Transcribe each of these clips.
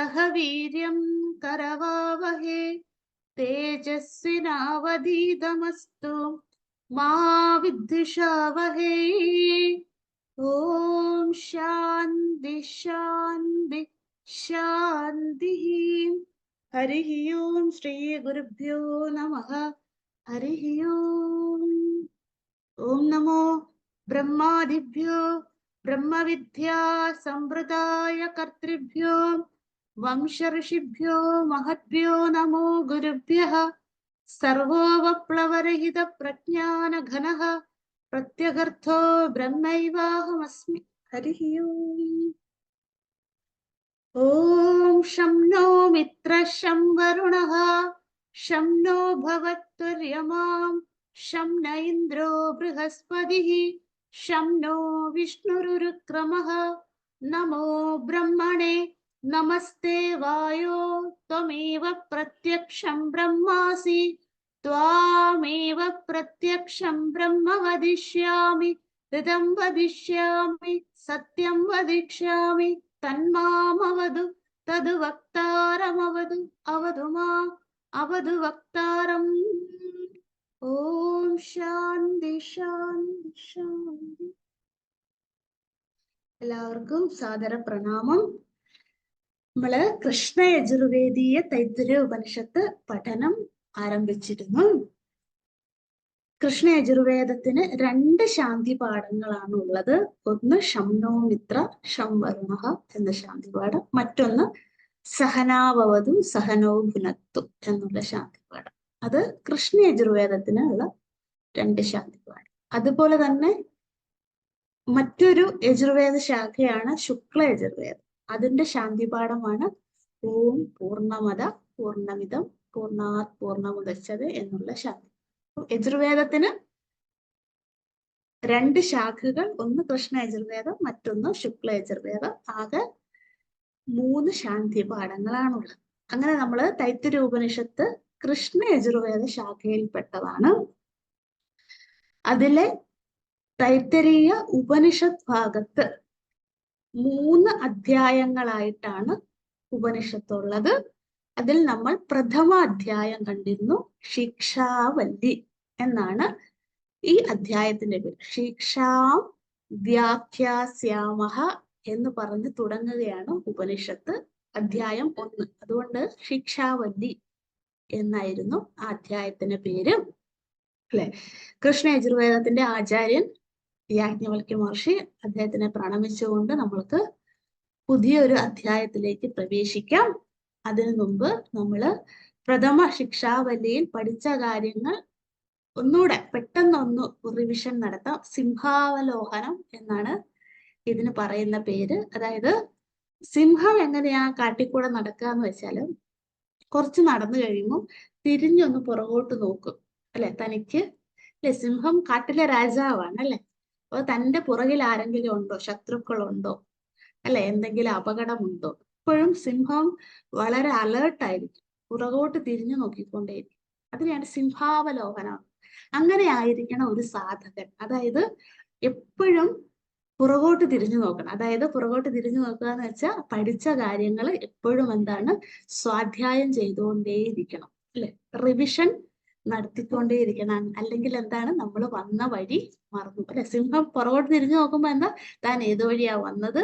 सह वीर्यं करवावहे तेजस्विनावधीतमस्तु मा विद्विषावहे। ओम शांति शांति शांति। हरि ओम श्री गुरुभ्यो नमः। हरि ओम। ओम नमो ब्रह्मादिभ्यो ब्रह्म विद्या संप्रदाय कर्तृभ्यो वंश ऋषिभ्यो महद्भ्यो नमो गुरुभ्यः। सर्वोपप्लवरहित प्रज्ञान घनः प्रत्यगर्थो ब्रह्मैवाहमस्मि। हरिः ओम्। ॐ शं नो मित्रः शं वरुणः शं नो भवत्तुर्यमां शं न इन्द्रो बृहस्पतिः शं नो विष्णुरुक्रमः। नमो ब्रह्मणे नमस्ते वायो त्वमेव प्रत्यक्षं ब्रह्मासि त्वामेव प्रत्यक्षं ब्रह्म वदिष्यामि ऋतं वदिष्यामि सत्यं वदिष्यामि तन्मामवदु तद् वक्तारमवदु अवदु मां अवदु वक्तारम्। ओम शांति शांति शांति। എല്ലാവർക്കും സാദര പ്രണാമം. നമ്മള് കൃഷ്ണ യജുർവേദീയ തൈത്തിരീയ ഉപനിഷത്ത് പഠനം ആരംഭിച്ചിരുന്നു. കൃഷ്ണ യജുർവേദത്തിന് 2 ശാന്തി പാഠങ്ങളാണ് ഉള്ളത്. ഒന്ന് ശംനോ മിത്ര ശം വരുണഃ എന്ന ശാന്തി പാഠം, മറ്റൊന്ന് സഹനാവവതു സഹനോ ഭുനക്തു എന്നുള്ള ശാന്തി പാഠം. അത് കൃഷ്ണ യജുർവേദത്തിനുള്ള 2 ശാന്തി പാഠം. അതുപോലെ തന്നെ മറ്റൊരു യജുർവേദ ശാഖയാണ് ശുക്ല യജുർവേദം. അതിന്റെ ശാന്തി പാഠമാണ് ഓം പൂർണ്ണമദ പൂർണ്ണമിദം പൂർണ്ണാത് പൂർണ്ണമുദച്ഛതേ എന്നുള്ള ശാന്തി. യജുർവേദത്തിന് 2 ശാഖകൾ, ഒന്ന് കൃഷ്ണ യജുർവേദം മറ്റൊന്ന് ശുക്ല യജുർവേദം. ആകെ 3 ശാന്തി പാഠങ്ങളാണുള്ളത്. അങ്ങനെ നമ്മൾ തൈത്തിരീയ ഉപനിഷത്ത് കൃഷ്ണ യജുർവേദ ശാഖയിൽപ്പെട്ടതാണ്. അതിലെ തൈത്തിരീയ ഉപനിഷത്ത് ഭാഗത്ത് 3 അധ്യായങ്ങളായിട്ടാണ് ഉപനിഷത്തുള്ളത്. അതിൽ നമ്മൾ പ്രഥമ അധ്യായം കണ്ടിരുന്നു. ശിക്ഷാവല്ലി എന്നാണ് ഈ അധ്യായത്തിന്റെ പേര്. ശിക്ഷാം വ്യാഖ്യാസ്യാമഹ എന്ന് പറഞ്ഞ് തുടങ്ങുകയാണ് ഉപനിഷത്ത്, അധ്യായം 1. അതുകൊണ്ട് ശിക്ഷാവല്ലി എന്നായിരുന്നു ആ അധ്യായത്തിന്റെ പേര്, അല്ലെ? കൃഷ്ണ യജുർവേദത്തിന്റെ ആചാര്യൻ യാജ്ഞവൽക്യ മഹർഷി, അദ്ദേഹത്തിനെ പ്രണമിച്ചുകൊണ്ട് നമ്മൾക്ക് പുതിയൊരു അധ്യായത്തിലേക്ക് പ്രവേശിക്കാം. അതിനു മുമ്പ് നമ്മള് പ്രഥമ ശിക്ഷാവല്ലിയിൽ പഠിച്ച കാര്യങ്ങൾ ഒന്നുകൂടെ പെട്ടെന്നൊന്ന് റിവിഷൻ നടത്താം. സിംഹാവലോകനം എന്നാണ് ഇതിന് പറയുന്ന പേര്. അതായത് സിംഹം എങ്ങനെയാ കാട്ടിക്കൂടെ നടക്കുക എന്ന് വെച്ചാല്, കുറച്ച് നടന്നു കഴിയുമ്പോൾ തിരിഞ്ഞൊന്ന് പുറകോട്ട് നോക്കും, അല്ലെ? തനിക്ക്, അല്ലെ? സിംഹം കാട്ടിലെ രാജാവാണ്, അല്ലെ? അപ്പൊ തന്റെ പുറകിൽ ആരെങ്കിലും ഉണ്ടോ, ശത്രുക്കളുണ്ടോ, അല്ലെ? എന്തെങ്കിലും അപകടമുണ്ടോ? എപ്പോഴും സിംഹം വളരെ അലേർട്ടായിരിക്കും, പുറകോട്ട് തിരിഞ്ഞു നോക്കിക്കൊണ്ടേയിരിക്കും. അതിനെയാണ് സിംഹാവലോകനം. അങ്ങനെ ആയിരിക്കണം ഒരു സാധകൻ. അതായത് എപ്പോഴും പുറകോട്ട് തിരിഞ്ഞു നോക്കണം. അതായത് പുറകോട്ട് തിരിഞ്ഞു നോക്കുക എന്ന് വെച്ചാൽ പഠിച്ച കാര്യങ്ങൾ എപ്പോഴും എന്താണ്, സ്വാധ്യായം ചെയ്തുകൊണ്ടേയിരിക്കണം, അല്ലെ? റിവിഷൻ നടത്തിക്കൊണ്ടേയിരിക്കണം. അല്ലെങ്കിൽ എന്താണ്, നമ്മൾ വന്ന വഴി മറന്നു, അല്ലെ? സിംഹം പുറകോട്ട് തിരിഞ്ഞു നോക്കുമ്പോ എന്താ, താൻ ഏത് വഴിയാ വന്നത്,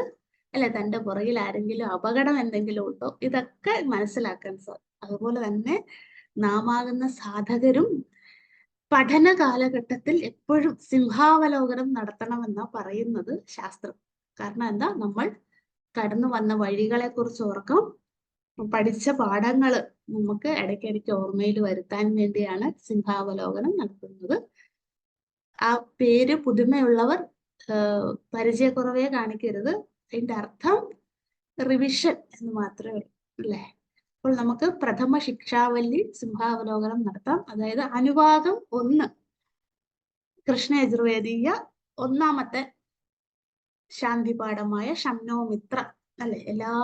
അല്ലെ? തന്റെ പുറകിൽ ആരെങ്കിലും അപകടം എന്തെങ്കിലും ഉണ്ടോ, ഇതൊക്കെ മനസ്സിലാക്കാൻ സാധിക്കും. അതുപോലെ തന്നെ നാമാകുന്ന സാധകരും പഠന കാലഘട്ടത്തിൽ എപ്പോഴും സിംഹാവലോകനം നടത്തണമെന്നാ പറയുന്നത് ശാസ്ത്രം. കാരണം എന്താ, നമ്മൾ കടന്നു വന്ന വഴികളെ കുറിച്ച് ഓർക്കാം, പഠിച്ച പാഠങ്ങള് നമുക്ക് ഇടയ്ക്കിടയ്ക്ക് ഓർമ്മയിൽ വരുത്താൻ വേണ്ടിയാണ് സിംഹാവലോകനം നടത്തുന്നത്. ആ പേര് പുതുമയുള്ളവർ പരിചയക്കുറവേ കാണിക്കരുത്. അതിന്റെ അർത്ഥം റിവിഷൻ എന്ന് മാത്രമേ ഉള്ളൂ, അല്ലേ? അപ്പോൾ നമുക്ക് പ്രഥമ ശിക്ഷാവല്ലി സിംഹാവലോകനം നടത്താം. അതായത് അനുഭാഗം 1 കൃഷ്ണ യജുർവേദീയ 1ാമത്തെ ശാന്തിപാഠമായ ശംനോ മിത്ര, അല്ലെ? എല്ലാ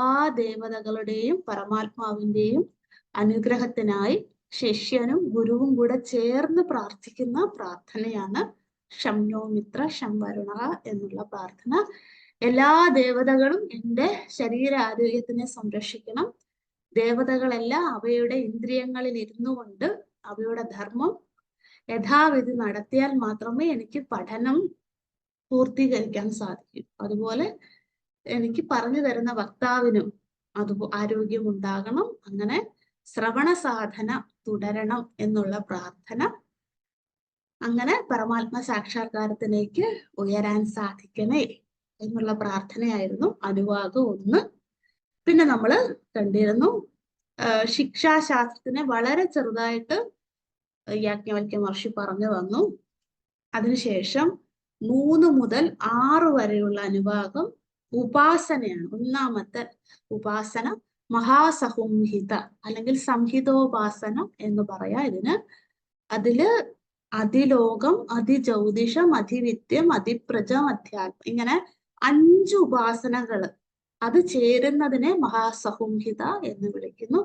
ദേവതകളുടെയും പരമാത്മാവിന്റെയും അനുഗ്രഹത്തിനായി ശിഷ്യനും ഗുരുവും കൂടെ ചേർന്ന് പ്രാർത്ഥിക്കുന്ന പ്രാർത്ഥനയാണ് ശംനോ മിത്ര ശം വരുണ എന്നുള്ള പ്രാർത്ഥന. എല്ലാ ദേവതകളും എൻ്റെ ശരീര ആരോഗ്യത്തിനെ സംരക്ഷിക്കണം, ദേവതകളെല്ലാം അവയുടെ ഇന്ദ്രിയങ്ങളിൽ ഇരുന്നു കൊണ്ട് അവയുടെ ധർമ്മം യഥാവിധി നടത്തിയാൽ മാത്രമേ എനിക്ക് പഠനം പൂർത്തീകരിക്കാൻ സാധിക്കൂ. അതുപോലെ എനിക്ക് പറഞ്ഞു തരുന്ന വക്താവിനും ആരോഗ്യം ഉണ്ടാകണം. അങ്ങനെ ശ്രവണ സാധന തുടരണം എന്നുള്ള പ്രാർത്ഥന. അങ്ങനെ പരമാത്മ സാക്ഷാത്കാരത്തിലേക്ക് ഉയരാൻ സാധിക്കണേ എന്നുള്ള പ്രാർത്ഥനയായിരുന്നു അനുവാകം 1. പിന്നെ നമ്മൾ കണ്ടിരുന്നു ശിക്ഷാശാസ്ത്രത്തിനെ വളരെ ചെറുതായിട്ട് യാജ്ഞവൽക്യ മഹർഷി പറഞ്ഞു തന്നു. അതിനുശേഷം 3 മുതൽ 6 വരെയുള്ള അനുഭാഗം ഉപാസനയാണ്. ഒന്നാമത്തെ ഉപാസന മഹാസംഹിത അല്ലെങ്കിൽ സംഹിതോപാസന എന്ന് പറയാം ഇതിന്. അതില് അതിലോകം, അതിജ്യോതിഷം, അതിവിദ്യം, അതിപ്രജം, അധ്യാത്മം, ഇങ്ങനെ 5 ഉപാസനകൾ അത് ചേരുന്നതിനെ മഹാസംഹിത എന്ന് വിളിക്കുന്നു.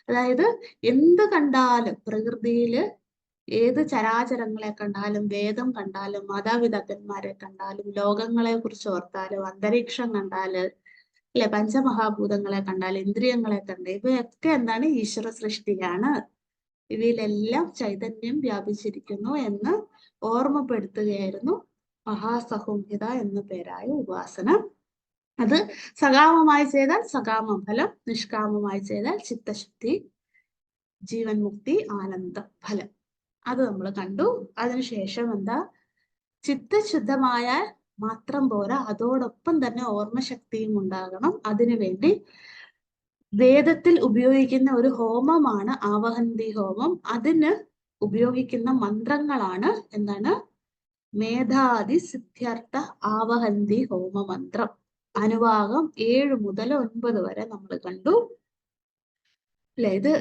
അതായത് എന്ത് കണ്ടാലും, പ്രകൃതിയില് ഏത് ചരാചരങ്ങളെ കണ്ടാലും, വേദം കണ്ടാലും, മാതാപിതാക്കന്മാരെ കണ്ടാലും, ലോകങ്ങളെ കുറിച്ച് ഓർത്താലും, അന്തരീക്ഷം കണ്ടാല്, അല്ലെ, പഞ്ചമഹാഭൂതങ്ങളെ കണ്ടാൽ, ഇന്ദ്രിയങ്ങളെ കണ്ട്, ഇവയൊക്കെ എന്താണ്? ഈശ്വര സൃഷ്ടിയാണ്. ഇവയിലെല്ലാം ചൈതന്യം വ്യാപിച്ചിരിക്കുന്നു എന്ന് ഓർമ്മപ്പെടുത്തുകയായിരുന്നു മഹാസംഹിത എന്ന പേരായ ഉപാസന. അത് സകാമമായി ചെയ്താൽ സകാമ ഫലം, നിഷ്കാമമായി ചെയ്താൽ ചിത്തശുദ്ധി, ജീവൻ മുക്തി, ആനന്ദ ഫലം. അത് നമ്മൾ കണ്ടു. അതിനുശേഷം എന്താ? ചിത്തശുദ്ധമായാൽ മാത്രം പോരാ, അതോടൊപ്പം തന്നെ ഓർമ്മശക്തിയും ഉണ്ടാകണം. അതിനുവേണ്ടി വേദത്തിൽ ഉപയോഗിക്കുന്ന ഒരു ഹോമമാണ് ആവഹന്തി ഹോമം. അതിന് ഉപയോഗിക്കുന്ന മന്ത്രങ്ങളാണ് എന്താണ്? മേധാതി സിദ്ധ്യർത്ഥ ആവഹന്തി ഹോമ മന്ത്രം. അനുഭാഗം 7 മുതൽ 9 വരെ നമ്മൾ കണ്ടു. അല്ലെ, ഇത്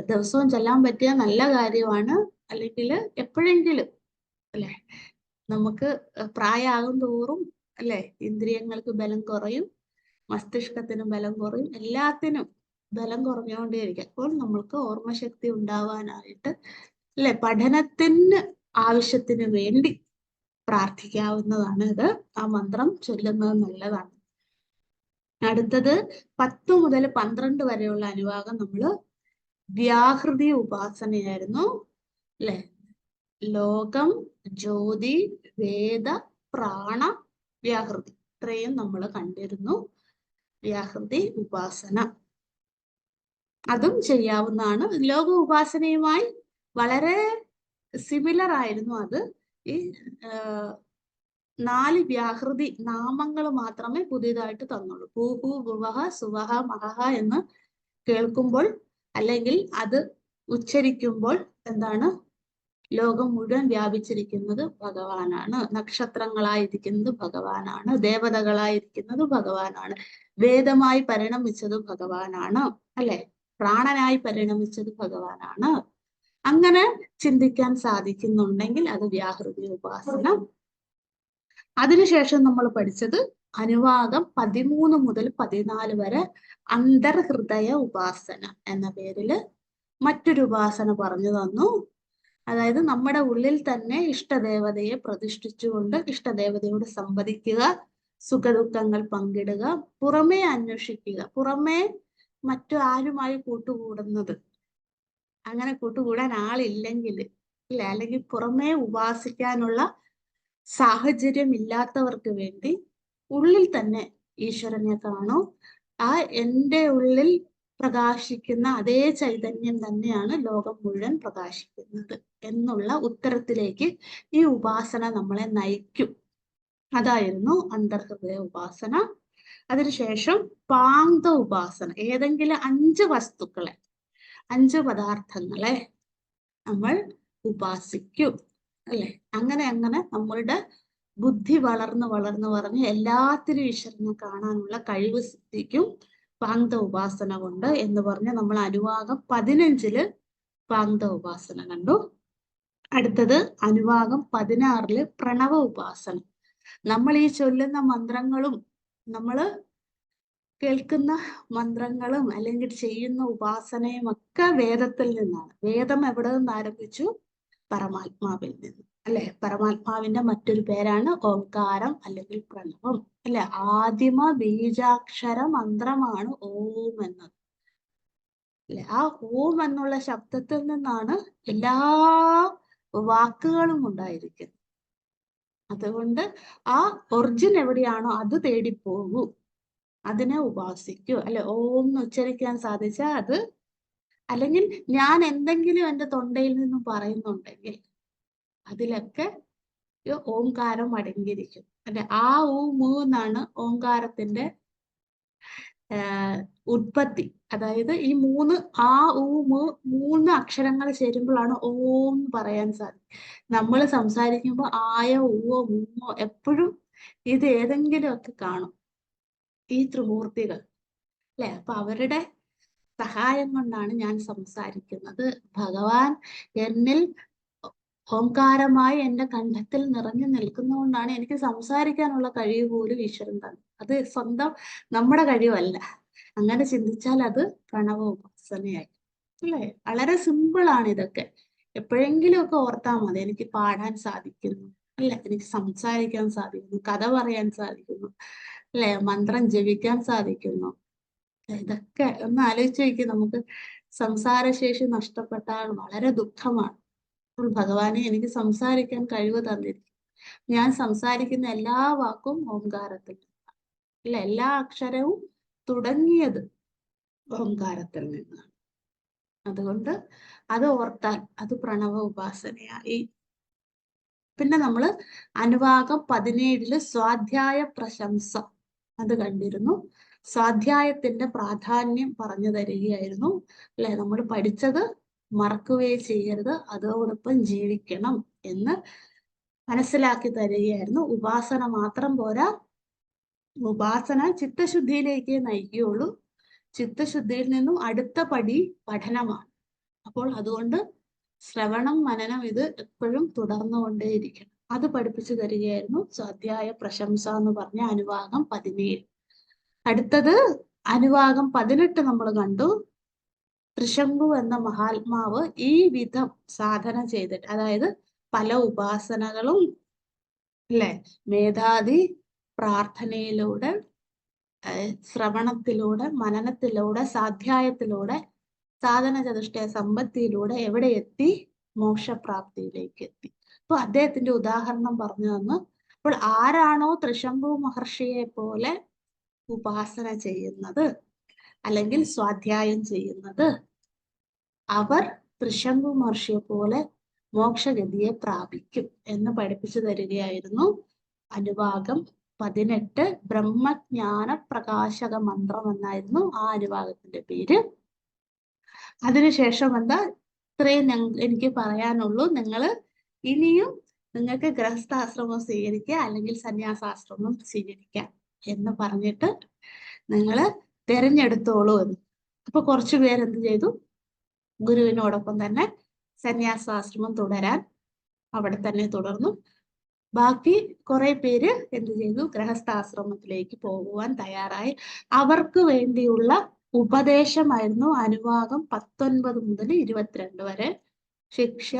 ദിവസവും ചെല്ലാൻ പറ്റിയ നല്ല കാര്യമാണ്. അല്ലെങ്കിൽ എപ്പോഴെങ്കിലും അല്ലെ, നമുക്ക് പ്രായമാകും തോറും അല്ലെ ഇന്ദ്രിയങ്ങൾക്ക് ബലം കുറയും, മസ്തിഷ്കത്തിന് ബലം കുറയും, എല്ലാത്തിനും ബലം കുറഞ്ഞുകൊണ്ടേയിരിക്കും. അപ്പോൾ നമ്മൾക്ക് ഓർമ്മശക്തി ഉണ്ടാവാനായിട്ട് അല്ലെ പഠനത്തിന് ആവശ്യത്തിന് വേണ്ടി പ്രാർത്ഥിക്കാവുന്നതാണ് ഇത്. ആ മന്ത്രം ചൊല്ലുന്നത് നല്ലതാണ്. അടുത്തത് 10 മുതൽ 12 വരെയുള്ള അനുഭാഗം നമ്മൾ വ്യാഹൃതി ഉപാസനയായിരുന്നു. അല്ലെ, ലോകം, ജ്യോതി, വേദ, പ്രാണ, വ്യാഹൃതി, ഇത്രയും നമ്മൾ കണ്ടിരുന്നു. വ്യാഹൃതി ഉപാസന അതും ചെയ്യാവുന്നതാണ്. ലോക ഉപാസനയുമായി വളരെ സിമിലർ ആയിരുന്നു. അത് ഈ 4 വ്യാഹൃതി നാമങ്ങൾ മാത്രമേ പുതിയതായിട്ട് തന്നുള്ളൂ. ഭൂഹു, ഭുവഹ, സുവഹ, മഹഹ എന്ന് കേൾക്കുമ്പോൾ അല്ലെങ്കിൽ അത് ഉച്ചരിക്കുമ്പോൾ എന്താണ്? ലോകം മുഴുവൻ വ്യാപിച്ചിരിക്കുന്നത് ഭഗവാനാണ്, നക്ഷത്രങ്ങളായിരിക്കുന്നത് ഭഗവാനാണ്, ദേവതകളായിരിക്കുന്നത് ഭഗവാനാണ്, വേദമായി പരിണമിച്ചത് ഭഗവാനാണ്, അല്ലെ, പ്രാണനായി പരിണമിച്ചത് ഭഗവാനാണ്. അങ്ങനെ ചിന്തിക്കാൻ സാധിക്കുന്നുണ്ടെങ്കിൽ അത് വ്യാഹൃതി ഉപാസന. അതിനുശേഷം നമ്മൾ പഠിച്ചത് അനുവാകം 13 മുതൽ 14 വരെ അന്തർഹൃദയ ഉപാസന എന്ന പേരില് മറ്റൊരു ഉപാസന പറഞ്ഞു തന്നു. അതായത് നമ്മുടെ ഉള്ളിൽ തന്നെ ഇഷ്ടദേവതയെ പ്രതിഷ്ഠിച്ചുകൊണ്ട് ഇഷ്ടദേവതയോട് സംവദിക്കുക, സുഖദുഃഖങ്ങൾ പങ്കിടുക, പുറമേ അന്വേഷിക്കുക, പുറമേ മറ്റു ആരുമായി കൂട്ടുകൂടുന്നത്, അങ്ങനെ കൂട്ടുകൂടാൻ ആളില്ലെങ്കിൽ ഇല്ല, അല്ലെങ്കിൽ പുറമേ ഉപാസിക്കാനുള്ള സാഹചര്യം ഇല്ലാത്തവർക്ക് വേണ്ടി ഉള്ളിൽ തന്നെ ഈശ്വരനെ കാണൂ. ആ എൻ്റെ ഉള്ളിൽ പ്രകാശിക്കുന്ന അതേ ചൈതന്യം തന്നെയാണ് ലോകം മുഴുവൻ പ്രകാശിക്കുന്നത് എന്നുള്ള ഉത്തരത്തിലേക്ക് ഈ ഉപാസന നമ്മളെ നയിക്കും. അതായിരുന്നു അന്തർഹൃദയ ഉപാസന. അതിനുശേഷം പാങ്ക ഉപാസന. ഏതെങ്കിലും 5 വസ്തുക്കളെ, 5 പദാർത്ഥങ്ങളെ നമ്മൾ ഉപാസിക്കും, അല്ലെ. അങ്ങനെ അങ്ങനെ നമ്മളുടെ ബുദ്ധി വളർന്ന് വളർന്ന് എല്ലാത്തിനും ഈശ്വരനെ കാണാനുള്ള കഴിവ് സിദ്ധിക്കും പാങ്ക ഉപാസന കൊണ്ട് എന്ന് പറഞ്ഞ് നമ്മൾ അനുവാകം 15 പാങ്ക ഉപാസന കണ്ടു. അടുത്തത് അനുവാകം 16 പ്രണവ ഉപാസന. നമ്മൾ ഈ ചൊല്ലുന്ന മന്ത്രങ്ങളും നമ്മൾ കേൾക്കുന്ന മന്ത്രങ്ങളും അല്ലെങ്കിൽ ചെയ്യുന്ന ഉപാസനയും ഒക്കെ വേദത്തിൽ നിന്നാണ്. വേദം എവിടെ നിന്ന് ആരംഭിച്ചു? പരമാത്മാവിൽ നിന്ന്, അല്ലെ. പരമാത്മാവിന്റെ മറ്റൊരു പേരാണ് ഓംകാരം അല്ലെങ്കിൽ പ്രണവം, അല്ലെ. ആദിമ ബീജാക്ഷര മന്ത്രമാണ് ഓം എന്നത്. അല്ലെ? ആ ഓം എന്നുള്ള ശബ്ദത്തിൽ നിന്നാണ് എല്ലാ വാക്കുകളും ഉണ്ടായിരിക്കുന്നത്. അതുകൊണ്ട് ആ ഒറിജിൻ എവിടെയാണോ അത് തേടിപ്പോകൂ, അതിനെ ഉപാസിക്കൂ. അല്ലെ? ഓം എന്ന് ഉച്ചരിക്കാൻ സാധിച്ചാൽ അത്, അല്ലെങ്കിൽ ഞാൻ എന്തെങ്കിലും എൻ്റെ തൊണ്ടയിൽ നിന്നും പറയുന്നുണ്ടെങ്കിൽ അതിലൊക്കെ ഓംകാരം അടങ്ങിയിരിക്കും. അല്ലെ? ആ ഊ മൂ എന്നാണ് ഓംകാരത്തിന്റെ ഉത്പത്തി. അതായത് ഈ മൂന്ന് ആ ഊ മൂ മൂന്ന് അക്ഷരങ്ങൾ ചേരുമ്പോഴാണ് ഓം എന്ന് പറയാൻ സാധിക്കും. നമ്മൾ സംസാരിക്കുമ്പോൾ ആയോ ഊവോ മൂവോ എപ്പോഴും ഇത് ഏതെങ്കിലും ഒക്കെ കാണും, ഈ ത്രിമൂർത്തികൾ. അല്ലെ? അപ്പൊ അവരുടെ സഹായം കൊണ്ടാണ് ഞാൻ സംസാരിക്കുന്നത്. ഭഗവാൻ എന്നിൽ ഓംകാരമായി എന്റെ കണ്ഠത്തിൽ നിറഞ്ഞു നിൽക്കുന്നതുകൊണ്ടാണ് എനിക്ക് സംസാരിക്കാനുള്ള കഴിവ് പോലും ഈശ്വരൻ തന്നെ. അത് സ്വന്തം നമ്മുടെ കഴിവല്ല. അങ്ങനെ ചിന്തിച്ചാൽ അത് പ്രണവ ഉപാസനയായി. അല്ലേ? വളരെ സിമ്പിളാണ് ഇതൊക്കെ. എപ്പോഴെങ്കിലും ഒക്കെ ഓർത്താൽ മതി. എനിക്ക് പാടാൻ സാധിക്കുന്നു, അല്ലെ? എനിക്ക് സംസാരിക്കാൻ സാധിക്കുന്നു, കഥ പറയാൻ സാധിക്കുന്നു, അല്ലെ? മന്ത്രം ജപിക്കാൻ സാധിക്കുന്നു. ഇതൊക്കെ ഒന്ന് ആലോചിച്ച് നോക്കി. നമുക്ക് സംസാരശേഷി നഷ്ടപ്പെട്ടാൽ വളരെ ദുഃഖമാണ്. അപ്പോൾ ഭഗവാനെ എനിക്ക് സംസാരിക്കാൻ കഴിവ് തന്നിരിക്കും. ഞാൻ സംസാരിക്കുന്ന എല്ലാ വാക്കും ഓംകാരത്തിൽ നിന്നാണ്. അല്ല, എല്ലാ അക്ഷരവും തുടങ്ങിയത് ഓംകാരത്തിൽ നിന്നാണ്. അതുകൊണ്ട് അത് ഓർത്താൽ അത് പ്രണവ ഉപാസനയായി. പിന്നെ നമ്മൾ അനുവാകം 17 സ്വാധ്യായ പ്രശംസ അത് കണ്ടിരുന്നു. സ്വാധ്യായത്തിന്റെ പ്രാധാന്യം പറഞ്ഞു തരികയായിരുന്നു. അല്ലെ? നമ്മൾ പഠിച്ചത് മറക്കുകയേ ചെയ്യരുത്, അതോടൊപ്പം ജീവിക്കണം എന്ന് മനസ്സിലാക്കി തരികയായിരുന്നു. ഉപാസന മാത്രം പോരാ, ഉപാസന ചിത്തശുദ്ധിയിലേക്ക് നയിക്കുകയുള്ളൂ. ചിത്തശുദ്ധിയിൽ നിന്നും അടുത്ത പടി പഠനമാണ്. അപ്പോൾ അതുകൊണ്ട് ശ്രവണം മനനം ഇത് എപ്പോഴും തുടർന്നുകൊണ്ടേയിരിക്കണം. അത് പഠിപ്പിച്ചു തരികയായിരുന്നു സ്വാധ്യായ പ്രശംസ എന്ന് പറഞ്ഞ അനുവാകം 17. അടുത്തത് അനുവാകം 18 നമ്മൾ കണ്ടു. ത്രിശങ്കു എന്ന മഹാത്മാവ് ഈ വിധം സാധന ചെയ്തിട്ട്, അതായത് പല ഉപാസനകളും അല്ലെ, മേധാതി പ്രാർത്ഥനയിലൂടെ, ശ്രവണത്തിലൂടെ, മനനത്തിലൂടെ, സ്വാധ്യായത്തിലൂടെ, സാധന ചതുഷ്ടയ സമ്പത്തിയിലൂടെ എവിടെ എത്തി? മോക്ഷപ്രാപ്തിയിലേക്ക് എത്തി. അപ്പൊ അദ്ദേഹത്തിന്റെ ഉദാഹരണം പറഞ്ഞു തന്നു. അപ്പോൾ ആരാണോ ത്രിശംഭു മഹർഷിയെ പോലെ ഉപാസന ചെയ്യുന്നത് അല്ലെങ്കിൽ സ്വാധ്യായം ചെയ്യുന്നത്, അവർ ത്രിശംഭു മഹർഷിയെ പോലെ മോക്ഷഗതിയെ പ്രാപിക്കും എന്ന് പഠിപ്പിച്ചു തരികയായിരുന്നു. അനുവാകം 18 ബ്രഹ്മജ്ഞാന പ്രകാശക മന്ത്രം എന്നായിരുന്നു ആ അനുവാകത്തിന്റെ പേര്. അതിനുശേഷം എന്താ, ഇത്രയും എനിക്ക് പറയാനുള്ളൂ. നിങ്ങൾ ഇനിയും നിങ്ങൾക്ക് ഗൃഹസ്ഥാശ്രമം സ്വീകരിക്കുക അല്ലെങ്കിൽ സന്യാസാശ്രമം സ്വീകരിക്കാം എന്ന് പറഞ്ഞിട്ട് നിങ്ങൾ തിരഞ്ഞെടുത്തോളൂ എന്ന്. അപ്പൊ കുറച്ചു പേരെന്ത് ചെയ്തു? ഗുരുവിനോടൊപ്പം തന്നെ സന്യാസാശ്രമം തുടരാൻ അവിടെ തന്നെ തുടർന്നു. ബാക്കി കുറെ പേര് എന്ത് ചെയ്തു? ഗൃഹസ്ഥാശ്രമത്തിലേക്ക് പോകുവാൻ തയ്യാറായി. അവർക്ക് വേണ്ടിയുള്ള ഉപദേശമായിരുന്നു അനുവാകം 19 മുതൽ 22 വരെ. ശിക്ഷ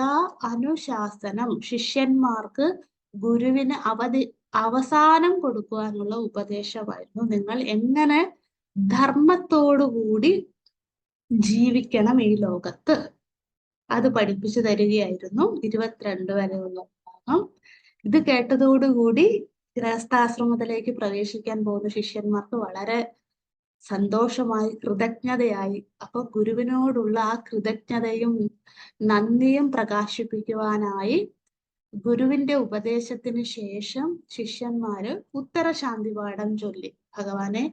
അനുശാസനം, ശിഷ്യന്മാർക്ക് ഗുരുവിന് അവസാനം കൊടുക്കുവാനുള്ള ഉപദേശമായിരുന്നു. നിങ്ങൾ എങ്ങനെ ധർമ്മത്തോടുകൂടി ജീവിക്കണം ഈ ലോകത്ത്, അത് പഠിപ്പിച്ചു തരികയായിരുന്നു. 22 വരെയുള്ള ഭാഗം. ഇത് കേട്ടതോടുകൂടി ഗൃഹസ്ഥാശ്രമത്തിലേക്ക് പ്രവേശിക്കാൻ പോകുന്ന ശിഷ്യന്മാർക്ക് വളരെ സന്തോഷമായി, കൃതജ്ഞതയായി. അപ്പൊ ഗുരുവിനോടുള്ള ആ കൃതജ്ഞതയും നന്ദിയും പ്രകാശിപ്പിക്കുവാനായി ഗുരുവിന്റെ ഉപദേശത്തിന് ശേഷം ശിഷ്യന്മാര് ഉത്തരശാന്തി പാഠം ചൊല്ലി. ഭഗവാനെ,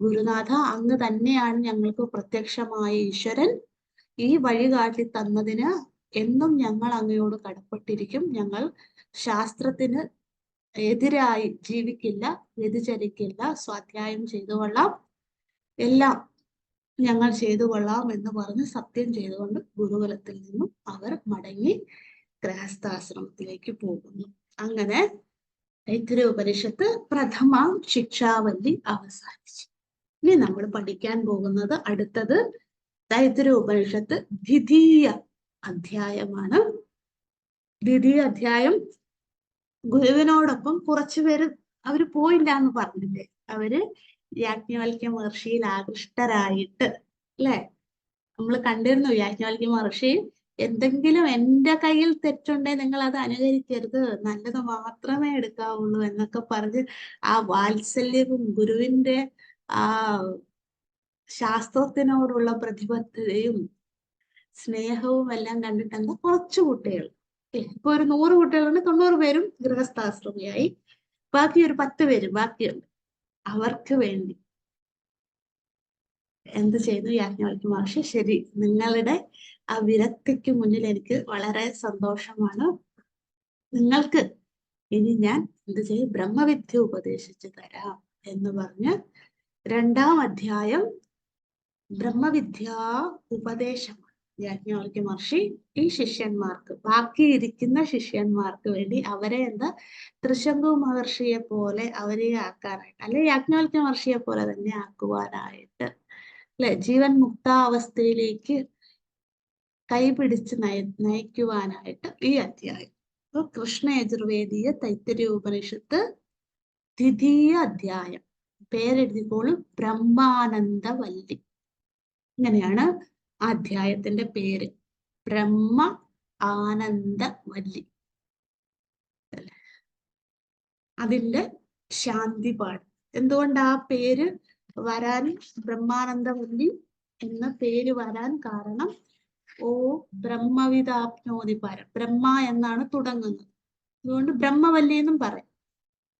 ഗുരുനാഥ, അങ്ങ് തന്നെയാണ് ഞങ്ങൾക്ക് പ്രത്യക്ഷമായ ഈശ്വരൻ. ഈ വഴി കാട്ടി തന്നതിന് എന്നും ഞങ്ങൾ അങ്ങയോട് കടപ്പെട്ടിരിക്കും. ഞങ്ങൾ ശാസ്ത്രത്തിന് എതിരായി ജീവിക്കില്ല, വ്യതിചലിക്കില്ല, സ്വാധ്യായം ചെയ്തു കൊള്ളാം, എല്ലാം ഞങ്ങൾ ചെയ്തു കൊള്ളാം എന്ന് പറഞ്ഞ് സത്യം ചെയ്തുകൊണ്ട് ഗുരുകുലത്തിൽ നിന്നും അവർ മടങ്ങി ഗൃഹസ്ഥാശ്രമത്തിലേക്ക് പോകുന്നു. അങ്ങനെ തൈത്തിരീയ ഉപനിഷത്ത് പ്രഥമ ശിക്ഷാവല്ലി അവസാനിച്ചു. ഇനി നമ്മൾ പഠിക്കാൻ പോകുന്നത് അടുത്തത് തൈത്തിരീയ ഉപനിഷത്ത് ദ്വിതീയ അധ്യായമാണ്. ദ്വിതീയ അധ്യായം ഗുരുവിനോടൊപ്പം കുറച്ചുപേര് അവര് പോയില്ല എന്ന് പറഞ്ഞില്ലേ, അവര് യാജ്ഞവൽക്യ മഹർഷിയിൽ ആകൃഷ്ടരായിട്ട്, അല്ലെ, നമ്മൾ കണ്ടിരുന്നു യാജ്ഞവൽക്യ മഹർഷി എന്തെങ്കിലും എന്റെ കയ്യിൽ തെറ്റുണ്ടെങ്കിൽ നിങ്ങൾ അത് അനുകരിക്കരുത്, നല്ലത് മാത്രമേ എടുക്കാവുള്ളൂ എന്നൊക്കെ പറഞ്ഞ് ആ വാത്സല്യവും ഗുരുവിന്റെ ആ ശാസ്ത്രത്തിനോടുള്ള പ്രതിബദ്ധതയും സ്നേഹവും എല്ലാം കണ്ടിട്ട് എന്താ കുറച്ചു കുട്ടികൾ, ഇപ്പൊ ഒരു 100 കുട്ടികളുണ്ട്, 90 പേരും ഗൃഹസ്ഥാശ്രമിയായി, ബാക്കി ഒരു 10 പേര് ബാക്കിയുണ്ട്. അവർക്ക് വേണ്ടി എന്ത് ചെയ്തു യാജ്ഞവൽക്യ മഹർഷി? ശരി, നിങ്ങളുടെ ആ വിരക്തിക്ക് മുന്നിൽ എനിക്ക് വളരെ സന്തോഷമാണ്. നിങ്ങൾക്ക് ഇനി ഞാൻ എന്ത് ചെയ്യും? ബ്രഹ്മവിദ്യ ഉപദേശിച്ചു തരാം എന്ന് പറഞ്ഞ് 2-ാം അധ്യായം ബ്രഹ്മവിദ്യാ ഉപദേശമാണ് യാജ്ഞവൽക്യ മഹർഷി ഈ ശിഷ്യന്മാർക്ക്, ബാക്കിയിരിക്കുന്ന ശിഷ്യന്മാർക്ക് വേണ്ടി അവരെ എന്താ ത്രിശങ്കു മഹർഷിയെ പോലെ അവരെ ആക്കാനായിട്ട്, അല്ലെ യാജ്ഞവൽക്യ മഹർഷിയെ പോലെ തന്നെ ആക്കുവാനായിട്ട്, അല്ലെ ജീവൻ മുക്താവസ്ഥയിലേക്ക് കൈപിടിച്ച് നയിക്കുവാനായിട്ട് ഈ അധ്യായം. അപ്പൊ കൃഷ്ണ യജുർവേദീയ തൈത്തരീയ ഉപനിഷത്ത് 2ാം അധ്യായം, പേരെഴുതിക്കോളും, ബ്രഹ്മാനന്ദവല്ലി. ഇങ്ങനെയാണ് ആ അധ്യായത്തിന്റെ പേര്, ബ്രഹ്മ ആനന്ദവല്ലി. അതിന്റെ ശാന്തിപാഠം. എന്തുകൊണ്ട് ആ പേര് വരാൻ, ബ്രഹ്മാനന്ദവല്ലി എന്ന പേര് വരാൻ കാരണം, ഓ ബ്രഹ്മവിദാപ്നോതി പരം, ബ്രഹ്മ എന്നാണ് തുടങ്ങുന്നത്, അതുകൊണ്ട് ബ്രഹ്മവല്ലി എന്നും പറയും.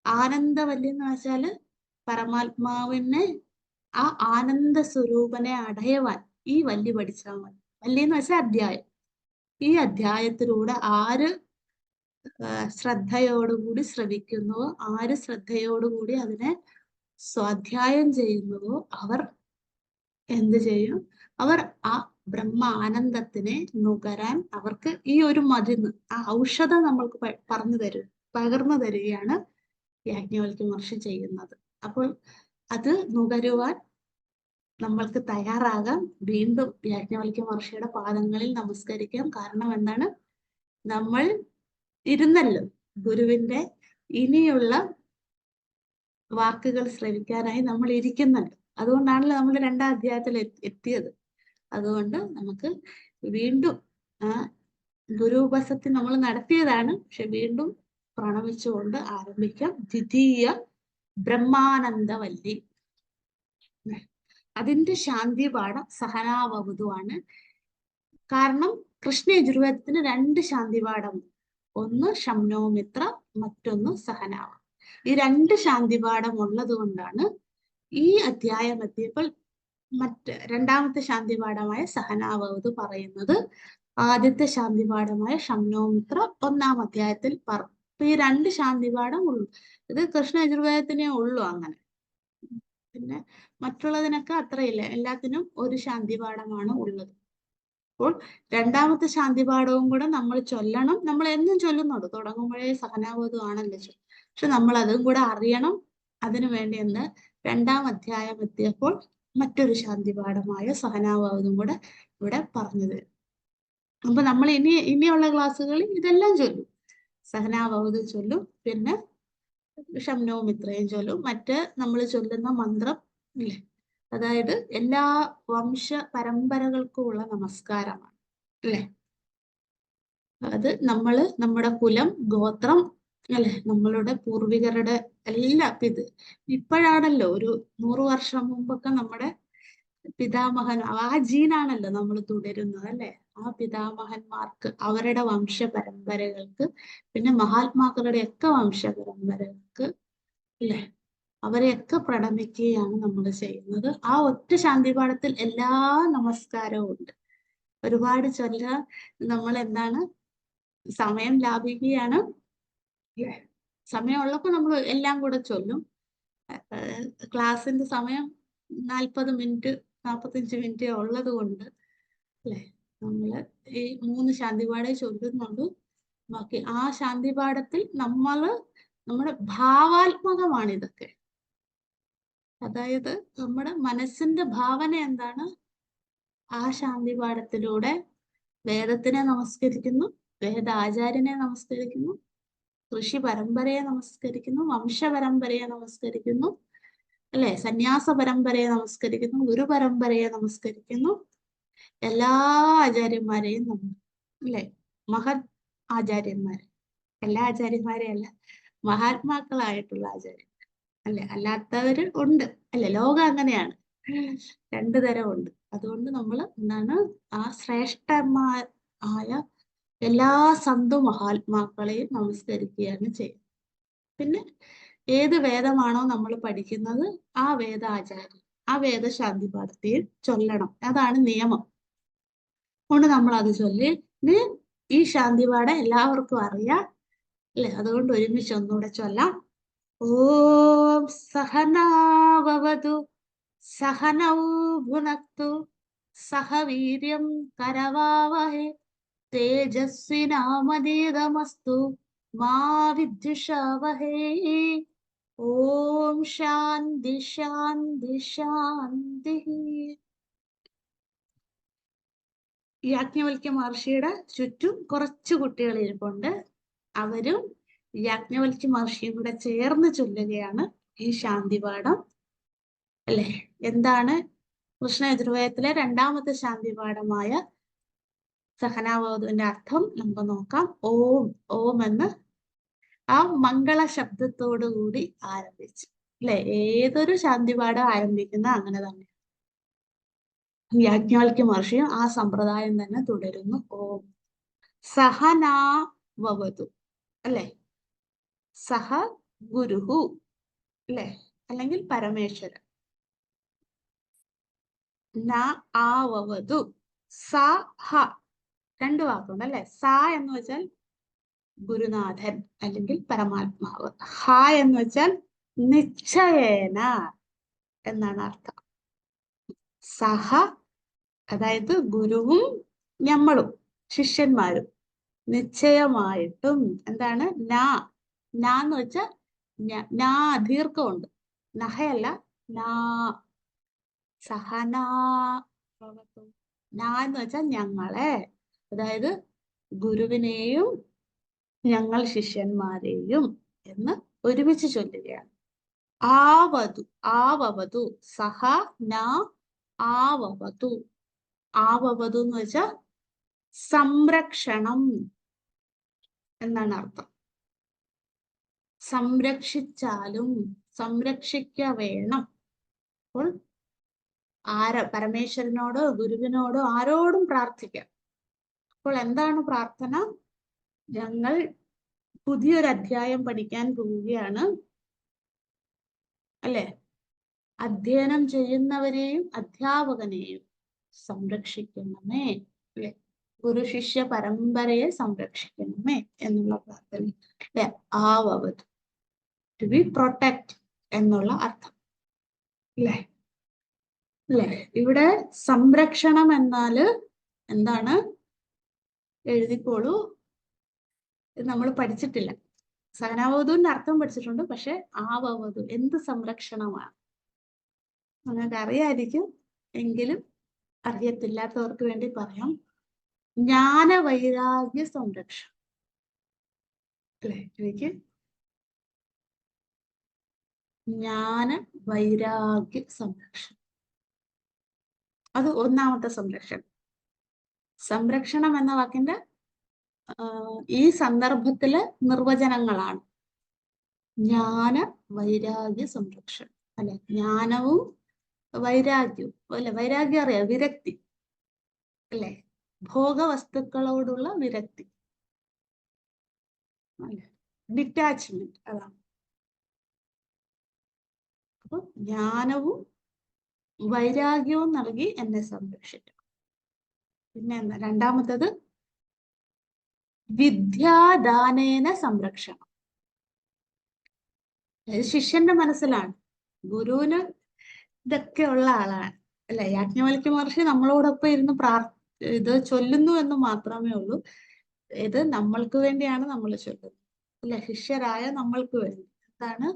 ആനന്ദവല്ലി എന്ന് വെച്ചാല് പരമാത്മാവിനെ, ആ ആനന്ദ സ്വരൂപനെ അടയുവാൻ ഈ വല്ലി പഠിച്ചാൽ മതി. വല്ലി എന്ന് വെച്ചാൽ അധ്യായം. ഈ അധ്യായത്തിലൂടെ ആര് ശ്രദ്ധയോടുകൂടി ശ്രവിക്കുന്നുവോ, ആര് ശ്രദ്ധയോടുകൂടി അതിനെ സ്വാധ്യായം ചെയ്യുന്നുവോ, അവർ എന്ത് ചെയ്യും? അവർ ആ ബ്രഹ്മ ആനന്ദത്തിനെ നുകരാൻ അവർക്ക് ഈ ഒരു മരുന്ന്, ആ ഔഷധം നമ്മൾക്ക് പകർന്നു തരികയാണ് യാജ്ഞവൽക്യ മഹർഷി ചെയ്യുന്നത്. അപ്പോൾ അത് നുകരുവാൻ നമ്മൾക്ക് തയ്യാറാകാം. വീണ്ടും യാജ്ഞവൽക്യ മഹർഷിയുടെ പാദങ്ങളിൽ നമസ്കരിക്കാം. കാരണം എന്താണ്? നമ്മൾ ഇരുന്നല്ലോ ഗുരുവിന്റെ ഇനിയുള്ള വാക്കുകൾ ശ്രവിക്കാനായി നമ്മൾ ഇരിക്കുന്നല്ലോ. അതുകൊണ്ടാണല്ലോ നമ്മൾ 2-ാം അധ്യായത്തിൽ എത്തിയത്. അതുകൊണ്ട് നമുക്ക് വീണ്ടും ആ ഗുരുപസത്തി നമ്മൾ നടത്തിയതാണ്, പക്ഷെ വീണ്ടും പ്രണമിച്ചുകൊണ്ട് ആരംഭിക്കാം. 2ാ ബ്രഹ്മാനന്ദവല്ലി. അതിന്റെ ശാന്തി പാഠം സഹനാവവതുവാണ്. കാരണം കൃഷ്ണ യജുർവേദത്തിന് 2 ശാന്തി പാഠം, ഒന്ന് ശംനോമിത്ര, മറ്റൊന്ന് സഹനാവ. ഈ 2 ശാന്തി പാഠം ഉള്ളത് കൊണ്ടാണ് ഈ അധ്യായം എത്തിയപ്പോൾ 2-ാമത്തെ ശാന്തി പാഠമായ സഹനാവവത് പറയുന്നത് ആദ്യത്തെ ശാന്തി പാഠമായ ശംനോമിത്ര 1-ാം അധ്യായത്തിൽ പറഞ്ഞു. അപ്പൊ ഈ 2 ശാന്തി പാഠം ഉള്ളു. ഇത് കൃഷ്ണ യജുർവേദത്തിനേ ഉള്ളൂ അങ്ങനെ. പിന്നെ മറ്റുള്ളതിനൊക്കെ അത്രയില്ല, എല്ലാത്തിനും ഒരു ശാന്തി പാഠമാണ് ഉള്ളത്. അപ്പോൾ 2-ാമത്തെ ശാന്തി പാഠവും കൂടെ നമ്മൾ ചൊല്ലണം. നമ്മൾ എന്നും ചൊല്ലുന്നുണ്ട്, തുടങ്ങുമ്പോഴേ സഹനാവധു ആണല്ലോ, പക്ഷെ നമ്മൾ അതും കൂടെ അറിയണം. അതിനു വേണ്ടി എന്താ 2-ാം അധ്യായം എത്തിയപ്പോൾ മറ്റൊരു ശാന്തി പാഠമായ സഹനാവധും കൂടെ ഇവിടെ പറഞ്ഞു തരും. അപ്പൊ നമ്മൾ ഇനിയുള്ള ക്ലാസ്സുകളിൽ ഇതെല്ലാം ചൊല്ലും, സഹനാവധു ചൊല്ലും, പിന്നെ ശംനോമിത്രയും ചൊല്ലും, മറ്റ് നമ്മൾ ചൊല്ലുന്ന മന്ത്രം ഇല്ലേ, അതായത് എല്ലാ വംശ പരമ്പരകൾക്കുമുള്ള നമസ്കാരമാണ് അല്ലെ. അത് നമ്മുടെ കുലം, ഗോത്രം അല്ലെ, നമ്മളുടെ പൂർവികരുടെ എല്ലാം ഇപ്പോഴാണല്ലോ, ഒരു 100 വർഷം മുമ്പൊക്കെ നമ്മുടെ പിതാമഹൻ, ആ ജീനാണല്ലോ നമ്മൾ തുടരുന്നത് അല്ലെ. ആ പിതാമഹന്മാർക്ക്, അവരുടെ വംശ പരമ്പരകൾക്ക്, പിന്നെ മഹാത്മാക്കളുടെ ഒക്കെ വംശ പരമ്പരകൾക്ക് അല്ലെ, അവരെയൊക്കെ പ്രണമിക്കുകയാണ് നമ്മൾ ചെയ്യുന്നത്. ആ ഒറ്റ ശാന്തിപാഠത്തിൽ എല്ലാ നമസ്കാരവും ഉണ്ട്. ഒരുപാട് ചൊല്ലാൻ നമ്മൾ എന്താണ്, സമയം ലാഭിക്കുകയാണ്. സമയമുള്ളപ്പോൾ നമ്മൾ എല്ലാം കൂടെ ചൊല്ലും. ക്ലാസ്സിന്റെ സമയം 40 മിനിറ്റ് 45 മിനിറ്റ് ഉള്ളത് കൊണ്ട് അല്ലെ, നമ്മള് ഈ 3 ശാന്തിപാഠേ ചൊല്ലുന്നുള്ളൂ. ബാക്കി ആ ശാന്തിപാഠത്തിൽ നമ്മുടെ ഭാവാത്മകമാണ് ഇതൊക്കെ. അതായത് നമ്മുടെ മനസ്സിന്റെ ഭാവന എന്താണ്, ആ ശാന്തിപാഠത്തിലൂടെ വേദത്തിനെ നമസ്കരിക്കുന്നു, വേദാചാര്യനെ നമസ്കരിക്കുന്നു, ഋഷി പരമ്പരയെ നമസ്കരിക്കുന്നു, വംശപരമ്പരയെ നമസ്കരിക്കുന്നു അല്ലെ, സന്യാസ പരമ്പരയെ നമസ്കരിക്കുന്നു, ഗുരു പരമ്പരയെ നമസ്കരിക്കുന്നു, എല്ലാ ആചാര്യന്മാരെയും നമ്മൾ, അല്ലെ, മഹത് ആചാര്യന്മാർ, എല്ലാ ആചാര്യന്മാരെയും അല്ല, മഹാത്മാക്കളായിട്ടുള്ള ആചാര്യൻ, അല്ലെ, അല്ലാത്തവര് ഉണ്ട്, അല്ലെ, ലോകം അങ്ങനെയാണ്, രണ്ടു തരം ഉണ്ട്. അതുകൊണ്ട് നമ്മൾ എന്താണ്, ആ ശ്രേഷ്ഠമായ എല്ലാ സന്തു മഹാത്മാക്കളെയും നമസ്കരിക്കുകയാണ് ചെയ്യുന്നത്. പിന്നെ ഏത് വേദമാണോ നമ്മൾ പഠിക്കുന്നത് ആ വേദാചാര്യൻ, ആ വേദശാന്തി പാഠത്തിൽ ചൊല്ലണം, അതാണ് നിയമം. അതുകൊണ്ട് നമ്മൾ അത് ചൊല്ലി, ഈ ശാന്തിപാഠം എല്ലാവർക്കും അറിയാം, അല്ലെ, അതുകൊണ്ട് ഒരുമിച്ച് ഒന്നുകൂടെ ചൊല്ലാം. ഓം സഹനാവവതു സഹനൗ ഭുനക്തു സഹ വീര്യം കരവാവഹേ തേജസ്വിനാമതീതമസ്തു മാ വിദ്വിഷാവഹേ. ഓം ശാന്തി ശാന്തി ശാന്തി. യാജ്ഞവൽക്യ മഹർഷിയുടെ ചുറ്റും കുറച്ചു കുട്ടികൾ ഇരിപ്പുണ്ട്. അവരും യാജ്ഞവൽക്യ മഹർഷിയും കൂടെ ചേർന്ന് ചൊല്ലുകയാണ് ഈ ശാന്തിപാഠം, അല്ലെ. എന്താണ് കൃഷ്ണ യജുർവേദത്തിലെ രണ്ടാമത്തെ ശാന്തിപാഠമായ സഹനാവതുവിന്റെ അർത്ഥം നമുക്ക് നോക്കാം. ഓം, ഓം എന്ന് ആ മംഗള ശബ്ദത്തോടു കൂടി ആരംഭിച്ചു, അല്ലെ. ഏതൊരു ശാന്തിപാഠം ആരംഭിക്കുന്ന അങ്ങനെ തന്നെ. യാജ്ഞവൽക്യ മഹർഷിയും ആ സമ്പ്രദായം തന്നെ തുടരുന്നു. ഓം സഹനാവവതു, അല്ലെ, സഹ ഗുരുഹു, അല്ലെ, അല്ലെങ്കിൽ പരമേശ്വരൻ. ന ആവവതു, സ ഹ, രണ്ട് വാക്കുണ്ട്, അല്ലെ. സ എന്ന് വെച്ചാൽ ഗുരുനാഥൻ അല്ലെങ്കിൽ പരമാത്മാവ്. ഹ എന്ന് വെച്ചാൽ നിശ്ചയേന എന്നാണ് അർത്ഥം. സഹ അതായത് ഗുരുവും നമ്മളും ശിഷ്യന്മാരും നിശ്ചയമായിട്ടും എന്താണ്, നാ എന്ന് വെച്ചാൽ നാ ദീർഘമുണ്ട്, നഹയല്ല, നാ. സഹനാ നാ എന്ന് വെച്ചാൽ ഞങ്ങളെ, അതായത് ഗുരുവിനെയും ഞങ്ങൾ ശിഷ്യന്മാരെയും എന്ന് ഒരുമിച്ച് ചൊല്ലുകയാണ്. ആവതു, ആവവതു, സഹ നാ ആവവതു. ആവവതു എന്ന് വെച്ചാൽ സംരക്ഷണം എന്നാണ് അർത്ഥം. സംരക്ഷിച്ചാലും, സംരക്ഷിക്ക വേണം. അപ്പോൾ പരമേശ്വരനോടോ ഗുരുവിനോടോ ആരോടും പ്രാർത്ഥിക്കാം. അപ്പോൾ എന്താണ് പ്രാർത്ഥന? ഞങ്ങൾ പുതിയൊരു അധ്യായം പഠിക്കാൻ പോവുകയാണ്, അല്ലെ. അധ്യയനം ചെയ്യുന്നവരെയും അധ്യാപകനെയും സംരക്ഷിക്കണമേ, അല്ലെ. ഗുരു ശിഷ്യ പരമ്പരയെ സംരക്ഷിക്കണമേ എന്നുള്ള പ്രാർത്ഥന, അല്ലെ. ആവവത്, ടു ബി പ്രൊട്ടക്ട് എന്നുള്ള അർത്ഥം, അല്ലെ. അല്ലെ, ഇവിടെ സംരക്ഷണം എന്നാല് എന്താണ് എഴുതിക്കോളൂ. നമ്മൾ പഠിച്ചിട്ടില്ല. സഹനാവതുവിന്റെ അർത്ഥം പഠിച്ചിട്ടുണ്ട്, പക്ഷെ ആവവതു എന്ത് സംരക്ഷണമാണ് നിങ്ങൾക്ക് അറിയായിരിക്കും, എങ്കിലും അറിയത്തില്ലാത്തവർക്ക് വേണ്ടി പറയാം. ജ്ഞാനവൈരാഗ്യ സംരക്ഷണം, അല്ലെ. എനിക്ക് ജ്ഞാന വൈരാഗ്യ സംരക്ഷണം, അത് ഒന്നാമത്തെ സംരക്ഷണം. സംരക്ഷണം എന്ന വാക്കിന്റെ ഈ സന്ദർഭത്തില് നിർവചനങ്ങളാണ്. ജ്ഞാന വൈരാഗ്യ സംരക്ഷണം, അല്ലെ. ജ്ഞാനവും വൈരാഗ്യവും, അല്ലെ. വൈരാഗ്യം അറിയാം, വിരക്തി, അല്ലെ. ഭോഗവസ്തുക്കളോടുള്ള വിരക്തി, ഡിറ്റാച്ച്മെന്റ്, അതാണ്. അപ്പൊ ജ്ഞാനവും വൈരാഗ്യവും നൽകി എന്നെ സംരക്ഷിക്കണം. പിന്നെ എന്താ രണ്ടാമത്തത്? വിദ്യാദാനേന സംരക്ഷണം. ശിഷ്യന്റെ മനസ്സിലാണ്. ഗുരുവിന് ഇതൊക്കെ ഉള്ള ആളാണ്, അല്ലെ. യാജ്ഞവൽക്യ മഹർഷി നമ്മളോടൊപ്പം ഇരുന്ന് ഇത് ചൊല്ലുന്നു എന്ന് മാത്രമേ ഉള്ളൂ. ഇത് നമ്മൾക്ക് വേണ്ടിയാണ് നമ്മൾ ചൊല്ലുന്നത്, അല്ലെ. ശിഷ്യരായ നമ്മൾക്ക് വേണ്ടി. എന്താണ്?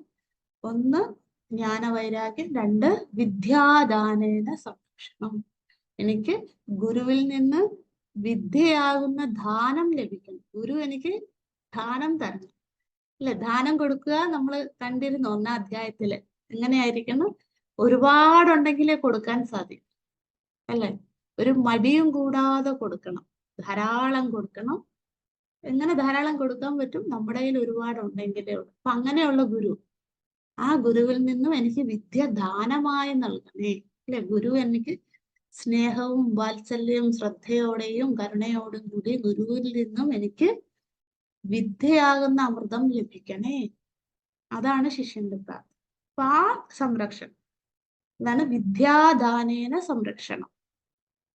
ഒന്ന് ജ്ഞാനവൈരാഗ്യം, രണ്ട് വിദ്യാദാനേന സംരക്ഷണം. എനിക്ക് ഗുരുവിൽ നിന്ന് വിദ്യയാകുന്ന ദാനം ലഭിക്കണം. ഗുരു എനിക്ക് ദാനം തരണം, അല്ലെ. ദാനം കൊടുക്കുക നമ്മൾ കണ്ടിരുന്നു 1-ാം അധ്യായത്തില്. എങ്ങനെയായിരിക്കണം? ഒരുപാടുണ്ടെങ്കിലേ കൊടുക്കാൻ സാധിക്കും, അല്ലെ. ഒരു മടിയും കൂടാതെ കൊടുക്കണം, ധാരാളം കൊടുക്കണം. എങ്ങനെ ധാരാളം കൊടുക്കാൻ പറ്റും? നമ്മുടെ കയ്യിൽ ഒരുപാട് ഉണ്ടെങ്കിലേ ഉള്ളൂ. അപ്പൊ അങ്ങനെയുള്ള ഗുരു, ആ ഗുരുവിൽ നിന്നും എനിക്ക് വിദ്യ ദാനമായി നൽകണേ. അല്ലെ, ഗുരു എനിക്ക് സ്നേഹവും വാത്സല്യവും ശ്രദ്ധയോടെയും കരുണയോടും കൂടി ഗുരുവിൽ നിന്നും എനിക്ക് വിദ്യയാകുന്ന അമൃതം ലഭിക്കണേ. അതാണ് ശിഷ്യന്റെ പ്രാർത്ഥന. അപ്പൊ ആ സംരക്ഷണം, അതാണ് വിദ്യാദാനേന സംരക്ഷണം.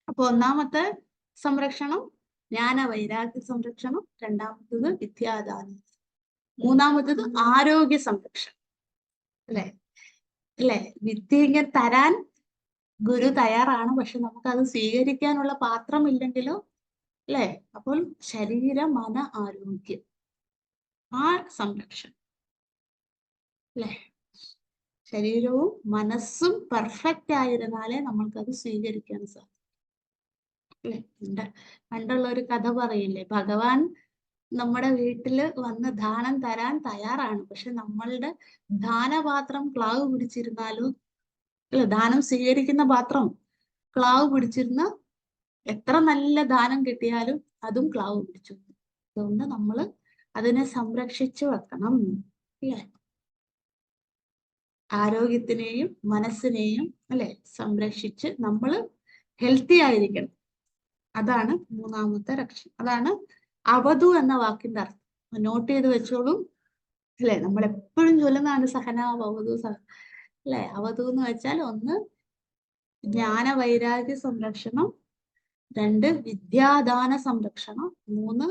അപ്പൊ ഒന്നാമത്തെ സംരക്ഷണം ജ്ഞാന വൈരാഗ്യ സംരക്ഷണം, രണ്ടാമത്തത് വിദ്യാദാനം, മൂന്നാമത്തത് ആരോഗ്യ സംരക്ഷണം. അല്ലെ, അല്ലെ, വിദ്യ ഇങ്ങനെ തരാൻ ഗുരു തയ്യാറാണ്, പക്ഷെ നമുക്കത് സ്വീകരിക്കാനുള്ള പാത്രമില്ലെങ്കിലോ, അല്ലെ, അപ്പോൾ ശരീര മന ആരോഗ്യം, ആ സംരക്ഷണം, അല്ലെ, ശരീരവും മനസ്സും പെർഫെക്റ്റ് ആയിരുന്നാലേ നമ്മൾക്കത് സ്വീകരിക്കാൻ സാധിക്കും. അല്ലെ, പണ്ടുള്ള ഒരു കഥ പറയില്ലേ, ഭഗവാൻ നമ്മുടെ വീട്ടില് വന്ന് ദാനം തരാൻ തയ്യാറാണ്, പക്ഷെ നമ്മളുടെ ദാനപാത്രം ക്ലാവ് പിടിച്ചിരുന്നാലോ, അല്ല, ദാനം സ്വീകരിക്കുന്ന പാത്രം ക്ലാവ് പിടിച്ചിരുന്ന എത്ര നല്ല ദാനം കിട്ടിയാലും അതും ക്ലാവ് പിടിച്ചു. അതുകൊണ്ട് നമ്മൾ അതിനെ സംരക്ഷിച്ചു വെക്കണം. അല്ലേ, ആരോഗ്യത്തിനെയും മനസ്സിനെയും, അല്ലെ, സംരക്ഷിച്ച് നമ്മൾ ഹെൽത്തി ആയിരിക്കണം. അതാണ് മൂന്നാമത്തെ രക്ഷ. അതാണ് അവധു എന്ന വാക്കിന്റെ അർത്ഥം. നോട്ട് ചെയ്ത് വെച്ചോളൂ. അല്ലെ, നമ്മൾ എപ്പോഴും ചൊല്ലുന്നതാണ് സഹനാവ് അവധു അല്ലെ. അവധു എന്ന് വെച്ചാൽ ഒന്ന് ജ്ഞാന വൈരാഗ്യ സംരക്ഷണം, രണ്ട് വിദ്യാദാന സംരക്ഷണം, മൂന്ന്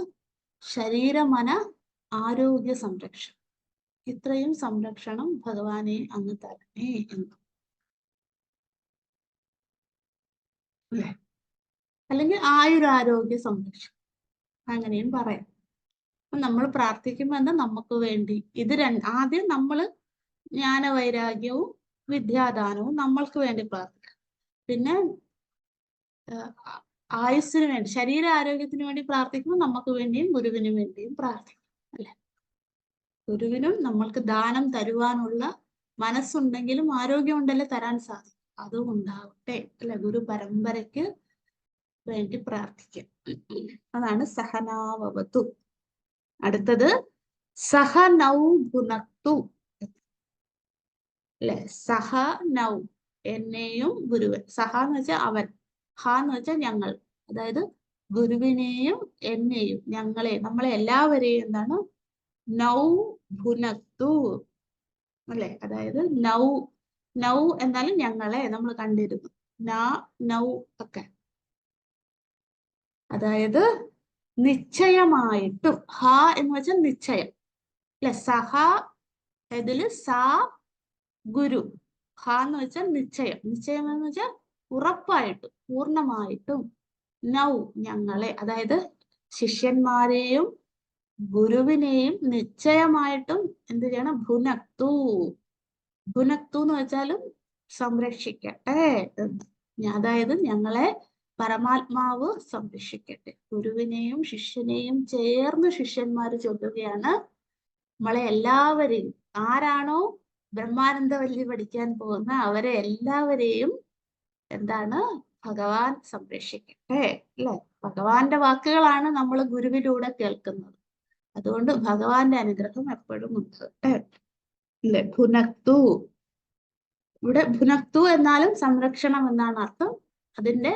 ശരീരമന ആരോഗ്യ സംരക്ഷണം. ഇത്രയും സംരക്ഷണം ഭഗവാനെ അങ്ങ് തരണേ എന്ന്. അല്ലെങ്കിൽ ആയുരാരോഗ്യ സംരക്ഷണം, അങ്ങനെയും പറയാം. നമ്മൾ പ്രാർത്ഥിക്കുമ്പോൾ നമുക്ക് വേണ്ടി ഇത് ആദ്യം നമ്മൾ ജ്ഞാനവൈരാഗ്യവും വിദ്യാദാനവും നമ്മൾക്ക് വേണ്ടി പ്രാർത്ഥിക്കാം. പിന്നെ ആയുസ്സിന് വേണ്ടി, ശരീര ആരോഗ്യത്തിന് വേണ്ടി പ്രാർത്ഥിക്കുമ്പോൾ നമുക്ക് വേണ്ടിയും ഗുരുവിന് വേണ്ടിയും പ്രാർത്ഥിക്കും. അല്ലെ, ഗുരുവിനും നമ്മൾക്ക് ദാനം തരുവാനുള്ള മനസ്സുണ്ടെങ്കിലും ആരോഗ്യം ഉണ്ടല്ലേ തരാൻ സാധിക്കും, അതും ഉണ്ടാവട്ടെ. അല്ലെ, ഗുരു പരമ്പരയ്ക്ക് വേണ്ടി പ്രാർത്ഥിക്കാം. അതാണ് സഹനാവവതു. അടുത്തത് സഹനൗ ഭുനക്തു. അല്ലെ, സഹ നൗ, എന്നെയും ഗുരുവൻ. സഹ എന്ന് വെച്ചാൽ അവൻ, ഹ എന്ന് വെച്ചാൽ ഞങ്ങൾ. അതായത് ഗുരുവിനെയും എന്നെയും, ഞങ്ങളെ, നമ്മളെ എല്ലാവരെയും എന്താണ് നൗ ഭുനക്തു. അല്ലെ, അതായത് നൗ, നൗ എന്നാലും ഞങ്ങളെ നമ്മൾ കണ്ടിരുന്നു, നൗ ഒക്കെ. അതായത് നിശ്ചയമായിട്ടും, ഹ എന്ന് വെച്ചാൽ നിശ്ചയം. അല്ലെ, സഹ ഇതില് സാ ഗുരു, ഹ എന്ന് വെച്ചാൽ നിശ്ചയം. നിശ്ചയം എന്ന് വെച്ചാൽ ഉറപ്പായിട്ടും പൂർണ്ണമായിട്ടും. നൗ ഞങ്ങളെ, അതായത് ശിഷ്യന്മാരെയും ഗുരുവിനെയും നിശ്ചയമായിട്ടും എന്ത് ചെയ്യണം? ഭുനക്തു. ഭുനക്തു എന്ന് വെച്ചാലും സംരക്ഷിക്കട്ടെ. അതായത് ഞങ്ങളെ പരമാത്മാവ് സംരക്ഷിക്കട്ടെ. ഗുരുവിനെയും ശിഷ്യനെയും ചേർന്ന് ശിഷ്യന്മാർ ചൊല്ലുകയാണ്. നമ്മളെ എല്ലാവരെയും, ആരാണോ ബ്രഹ്മാനന്ദവല്ലി പഠിക്കാൻ പോകുന്ന അവരെ എല്ലാവരെയും എന്താണ് ഭഗവാൻ സംരക്ഷിക്കട്ടെ. അല്ലെ, ഭഗവാന്റെ വാക്കുകളാണ് നമ്മൾ ഗുരുവിലൂടെ കേൾക്കുന്നത്. അതുകൊണ്ട് ഭഗവാന്റെ അനുഗ്രഹം എപ്പോഴും ഉണ്ടാകട്ടെ. അല്ലെ, ഭുനക്തു. ഇവിടെ ഭുനക്തു എന്നാലും സംരക്ഷണം എന്നാണ് അർത്ഥം. അതിന്റെ